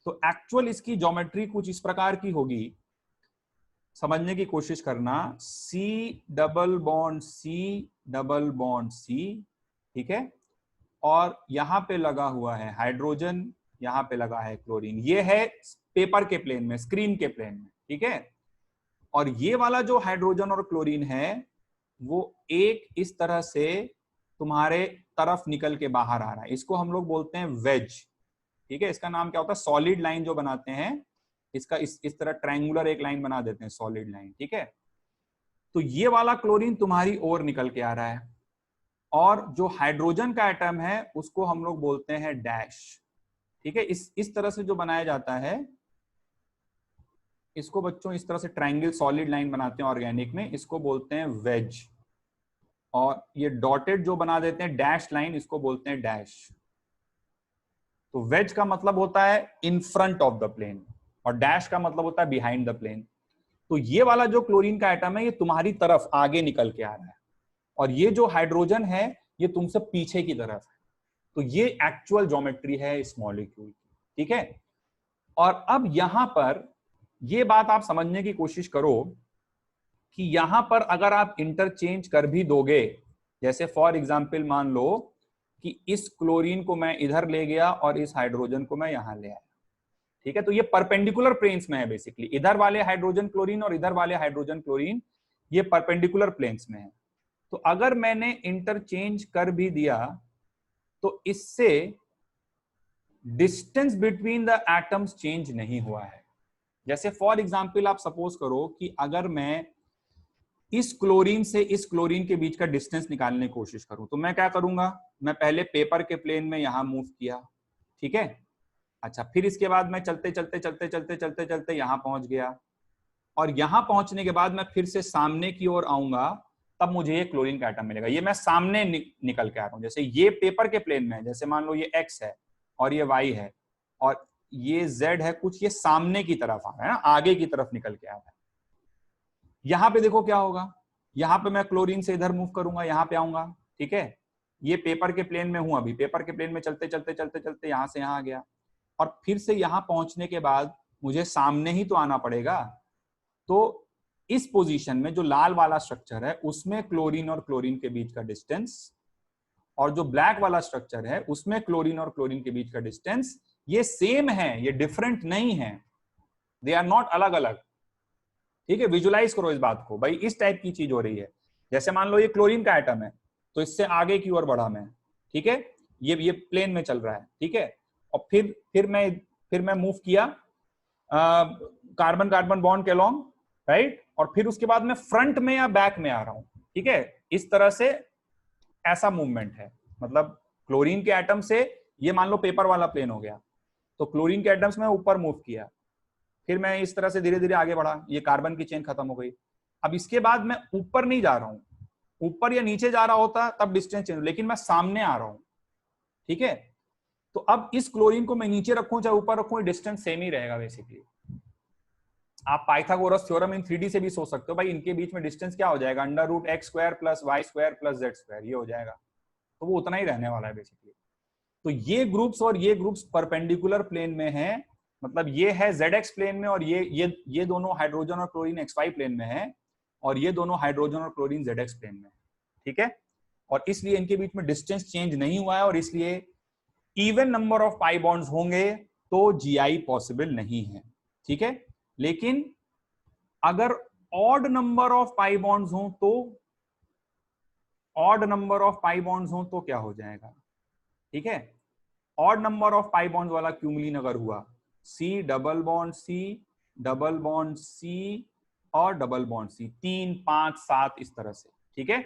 तो एक्चुअल इसकी ज्योमेट्री कुछ इस प्रकार की होगी, समझने की कोशिश करना, C double bond C double bond C, ठीक है, और यहां पे लगा हुआ है हाइड्रोजन, यहां पे लगा है क्लोरीन, ये है पेपर के प्लेन में, स्क्रीन के प्लेन में। ठीक है, और ये वाला जो हाइड्रोजन और क्लोरीन है वो एक इस तरह से तुम्हारे तरफ निकल के बाहर आ रहा है, इसको हम लोग बोलते हैं वेज। ठीक है, इसका नाम क्या होता है, सॉलिड लाइन जो बनाते हैं इसका इस तरह ट्रायंगुलर एक लाइन बना देते हैं, सॉलिड लाइन। ठीक है, तो ये वाला क्लोरीन तुम्हारी ओर निकल के आ रहा है, और जो हाइड्रोजन का एटम है उसको हम लोग बोलते हैं डैश। ठीक है, इस तरह से जो बनाया जाता है इसको बच्चों इस तरह से ट्रायंगल सॉलिड लाइन बनाते हैं ऑर्गेनिक में, इसको बोलते हैं वेज, और ये डॉटेड जो बना देते हैं डैश लाइन इसको बोलते हैं डैश। तो वेज का मतलब होता है in front of the plane और डैश का मतलब होता है बिहाइंड द प्लेन। तो ये वाला जो क्लोरीन का एटम है ये तुम्हारी तरफ आगे निकल के आ रहा है, और ये जो हाइड्रोजन है ये तुमसे पीछे की तरफ है। तो ये एक्चुअल ज्योमेट्री है इस मॉलिक्यूल की, ठीक है। और अब यहां पर ये बात आप समझने की कोशिश करो कि यहां पर अगर आप इंटरचेंज कर भी दोगे, जैसे फॉर एग्जांपल मान लो कि इस क्लोरीन को मैं इधर ले गया और इस हाइड्रोजन को मैं यहां ले आया, ठीक है। तो ये परपेंडिकुलर प्लेन्स में है बेसिकली, इधर वाले हाइड्रोजन क्लोरीन और इधर वाले हाइड्रोजन क्लोरीन ये परपेंडिकुलर प्लेन्स में है। तो अगर मैंने इंटरचेंज कर भी दिया तो इससे distance between the atoms change नहीं हुआ है। जैसे फॉर एग्जांपल आप सपोज करो कि अगर मैं इस क्लोरीन से इस क्लोरीन के बीच का डिस्टेंस निकालने की कोशिश करूं, तो मैं क्या करूंगा, मैं पहले पेपर के प्लेन में यहां मूव किया, ठीक है। अच्छा, फिर इसके बाद मैं चलते चलते चलते चलते चलते चलते यहां पहुंच गया, और यहां पहुंचने के बाद मैं फिर से सामने की ओर आऊंगा, तब मुझे ये क्लोरीन का एटम मिलेगा। ये मैं सामने निकल के आ रहा हूं। जैसे ये पेपर के प्लेन में है, जैसे मान लो ये एक्स है और ये वाई है और ये जेड है, कुछ ये सामने की तरफ आ रहा है ना, आगे की तरफ निकल के आ रहा है। यहां पे देखो क्या होगा, यहां पे मैं क्लोरीन से इधर मूव करूंगा, यहां पे आऊंगा, ठीक है। ये पेपर के प्लेन में हूं, अभी पेपर के प्लेन में चलते चलते चलते चलते यहां से यहां आ गया, और फिर से यहां पहुंचने के बाद मुझे सामने ही तो आना पड़ेगा। तो इस पोजीशन में जो लाल वाला स्ट्रक्चर है उसमें क्लोरीन और क्लोरीन के बीच का डिस्टेंस, और जो ब्लैक वाला स्ट्रक्चर है उसमें क्लोरीन और क्लोरीन के बीच का डिस्टेंस ये सेम है, ये डिफरेंट नहीं है, दे आर नॉट अलग अलग, ठीक है। विजुलाइज करो इस बात को, भाई इस टाइप की चीज हो रही है। जैसे मान लो ये क्लोरीन का एटम है, तो इससे आगे की ओर बढ़ा मैं, ठीक है, ये प्लेन में चल रहा है, ठीक है। और फिर मैं मूव किया कार्बन कार्बन बॉन्ड के अलोंग, राइट, और फिर उसके बाद मैं फ्रंट में या बैक में आ रहा हूं, ठीक है। इस तरह से ऐसा मूवमेंट है, मतलब क्लोरीन के एटम से ये मान लो पेपर वाला प्लेन हो गया, तो क्लोरीन के एटम्स में ऊपर मूव किया, फिर मैं इस तरह से धीरे धीरे आगे बढ़ा, ये कार्बन की चेन खत्म हो गई। अब इसके बाद मैं ऊपर नहीं जा रहा हूं, ऊपर या नीचे जा रहा होता तब डिस्टेंस चेंज, लेकिन मैं सामने आ रहा हूं, ठीक है। तो अब इस क्लोरीन को मैं नीचे रखूं चाहे ऊपर रखूं, डिस्टेंस सेम ही रहेगा बेसिकली। आप पाइथागोरस थ्योरम इन 3D से भी सोच सकते हो, भाई इनके बीच में डिस्टेंस क्या हो जाएगा, √x² + y² + z², ये हो जाएगा। तो वो उतना ही रहने वाला है बेसिकली। तो ये ग्रुप्स और ये ग्रुप्स परपेंडिकुलर प्लेन में है, मतलब ये है zx प्लेन में, और ये दोनों हाइड्रोजन और क्लोरीन xy प्लेन में है, और ये दोनों हाइड्रोजन और क्लोरीन zx प्लेन में, ठीक है। और इसलिए इनके बीच में डिस्टेंस चेंज नहीं हुआ है, और इसलिए even number of pi bonds होंगे तो जीआई पॉसिबल नहीं है, ठीक है। लेकिन अगर odd number of pi bonds हो तो, odd number of pi bonds हो तो क्या हो जाएगा, ठीक है। Odd number of pi bonds वाला क्यूमुलिन अगर हुआ, C double bond C double bond C और डबल बॉन्ड C, 3 5 7 इस तरह से, ठीक है।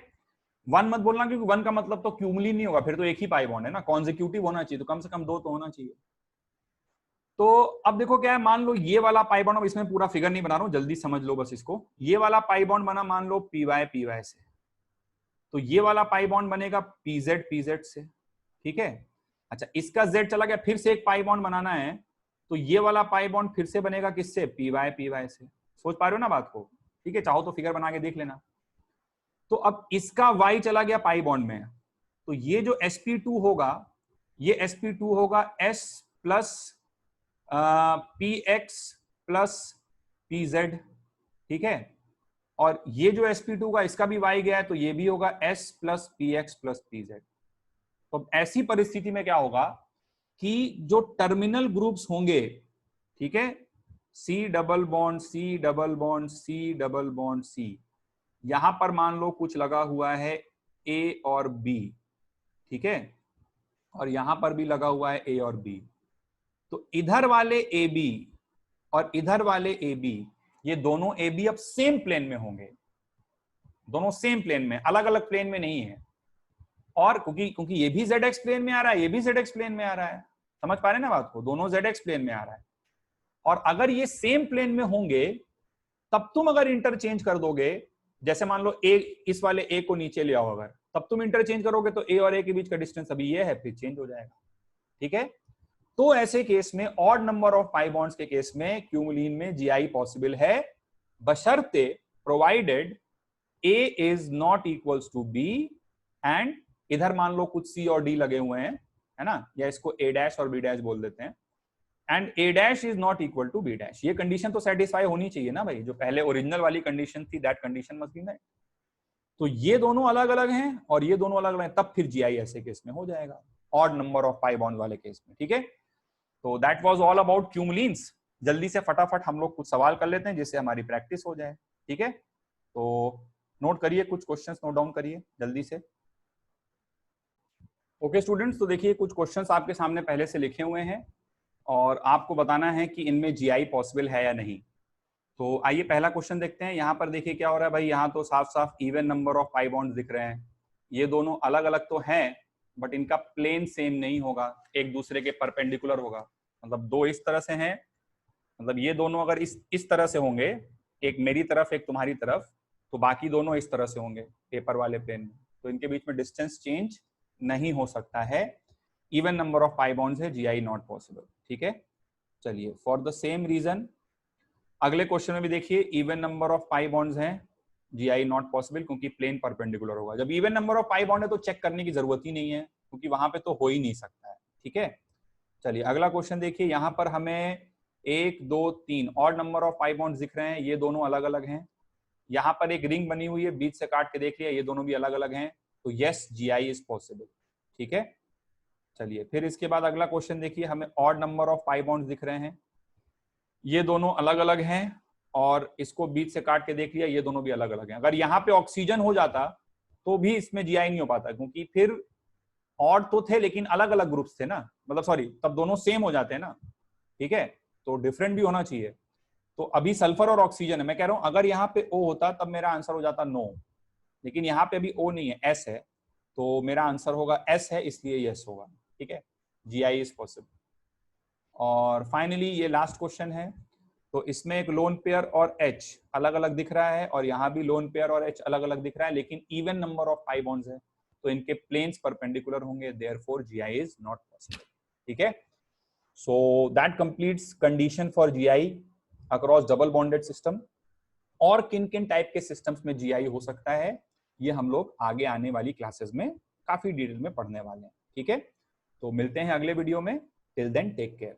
1 मत बोलना, क्योंकि 1 का मतलब तो क्यूमुलिन नहीं होगा, फिर तो एक ही पाई बॉन्ड है ना, कॉन्जिक्यूटिव होना चाहिए, तो कम से कम 2 तो होना चाहिए। तो अब देखो क्या है, मान लो ये वाला पाई बॉन्ड, अब इसमें पूरा फिगर नहीं बना रहा हूं, जल्दी समझ लो बस इसको। ये वाला पाई बॉन्ड बना मान लो py से, तो ये वाला पाई बॉन्ड बनेगा pz से, ठीक है। अच्छा, इसका z चला गया, फिर से एक पाई बॉन्ड बनाना है, तो ये वाला पाई बॉन्ड फिर से बनेगा किससे, py से। सोच पा रहे हो ना बात को, ठीक है, चाहो तो फिगर बना के देख लेना। तो अब इसका y चला गया पाई बॉन्ड में, तो ये जो sp2 होगा, ये sp2 होगा s plus px plus pz, ठीक है। और ये जो sp2 का इसका भी y गया है, तो ये भी होगा s plus px plus pz। तो ऐसी परिस्थिति में क्या होगा कि जो टर्मिनल ग्रुप्स होंगे, ठीक है, C double bond C double bond C double bond C, यहां पर मान लो कुछ लगा हुआ है A और B, ठीक है, और यहां पर भी लगा हुआ है A और B। तो इधर वाले AB और इधर वाले AB, ये दोनों AB अब सेम प्लेन में होंगे, दोनों सेम प्लेन में, अलग अलग प्लेन में नहीं है। और क्योंकि ये भी ZX प्लेन में आ रहा है, ये भी ZX प्लेन में आ रहा है, समझ पा रहे हैं ना बात को, दोनों ZX प्लेन में आ रहा है। और अगर ये सेम प्लेन में होंगे तब तुम अगर इंटरचेंज कर दोगे, जैसे मान लो A, इस वाले A को नीचे ले आओ अगर, तब तुम इंटरचेंज करोगे तो A और A के बीच का डिस्टेंस अभी ये है, फिर चेंज हो जाएगा, ठीक है। तो ऐसे केस में odd number of pi bonds के केस में क्यूमुलिन में जीआई पॉसिबल है, बशर्ते provided A is not equals to B and इधर मान लो कुछ C और D लगे हुए हैं, है ना, या इसको A डैश और B डैश बोल देते हैं, and A dash is not equal to B dash. ये कंडीशन तो सेटिस्फाई होनी चाहिए ना भाई, जो पहले ओरिजिनल वाली कंडीशन थी, that condition must be met. तो ये दोनों अलग अलग हैं और ये दोनों अलग अलग हैं, तब फिर GI ऐसे केस में हो जाएगा, odd number of pi bond वाले केस में, ठीक है। तो दैट वाज ऑल अबाउट क्यूमुलिन्स। जल्दी से फटाफट हम लोग कुछ सवाल कर लेते हैं जिससे हमारी प्रैक्टिस हो जाए, ठीक है। तो नोट करिए, कुछ क्वेश्चंस नोट डाउन करिए जल्दी से। ओके स्टूडेंट्स, तो देखिए कुछ क्वेश्चंस आपके सामने पहले से लिखे हुए हैं और आपको बताना है कि इनमें GI पॉसिबल है या नहीं। तो आइए पहला क्वेश्चन देखते हैं। यहाँ पर देखिए क्या हो रहा है भाई, यहाँ तो साफ साफ even number of pi bonds दिख रहे हैं। ये दोनों अलग अलग तो हैं बट इनका प्लेन सेम नहीं होगा, एक दूसरे के परपेंडिकुलर होगा। मतलब दो इस तरह से हैं, मतलब ये दोनों अगर इस तरह से होंगे, एक मेरी तरफ एक तुम्हारी तरफ, तो बाकी दोनों इस तरह से होंगे पेपर वाले प्लेन में, तो इनके बीच में डिस्टेंस चेंज नहीं हो सकता है। Even number of pi bonds है, GI नॉट पॉसिबल, ठीक है। चलिए फॉर द सेम रीजन अगले क्वेश्चन में भी देखिए even number of pi bonds हैं, GI नॉट पॉसिबल, क्योंकि प्लेन परपेंडिकुलर होगा। जब even number of pi bond है तो चेक करने की जरूरत ही नहीं है, क्योंकि वहां पे तो हो ही नहीं सकता है, ठीक है। चलिए अगला क्वेश्चन देखिए, यहाँ पर हमें 1 2 3 और नंबर ऑफ पाई बॉन्ड्स दिख रहे हैं, ये दोनों अलग अलग हैं। यहाँ पर एक रिंग बनी हुई है, बीच से काट के देख लिया, ये दोनों भी अलग अलग हैं, तो यस GI इज पॉसिबल, ठीक है। चलिए फिर इसके बाद अगला क्वेश्चन देखिए, हमें odd number of pi bonds दिख रहे हैं, ये दोनों अलग अलग हैं, और इसको बीच से काट के देख लिया, ये दोनों भी अलग अलग हैं। अगर यहाँ पे ऑक्सीजन हो जाता तो भी इसमें GI नहीं हो पाता, क्योंकि फिर ऑड तो थे लेकिन अलग अलग ग्रुप्स थे ना, मतलब सॉरी, तब दोनों सेम हो जाते हैं ना, ठीक है, तो डिफरेंट भी होना चाहिए। तो अभी सल्फर और ऑक्सीजन है, मैं कह रहा हूं अगर यहाँ पे O होता तब मेरा आंसर हो जाता नो, लेकिन यहाँ पे अभी O नहीं है, S है, तो मेरा आंसर होगा S है, इसलिए यस होगा, ठीक है, GI इज पॉसिबल। और फाइनली ये लास्ट क्वेश्चन है, तो इसमें एक लोन पेयर और H अलग अलग दिख रहा है, और यहाँ भी लोन पेयर और H अलग अलग दिख रहा है, लेकिन even number of pi bonds है, तो इनके प्लेन्स परपेंडिकुलर होंगे, therefore GI is not possible, ठीक है। So that completes condition for GI across double bonded system. और किन किन टाइप के सिस्टम्स में GI हो सकता है, ये हम लोग आगे आने वाली क्लासेस में काफी डिटेल में पढ़ने वाले हैं, ठीक है। तो मिलते हैं अगले वीडियो में, टिल देन टेक केयर।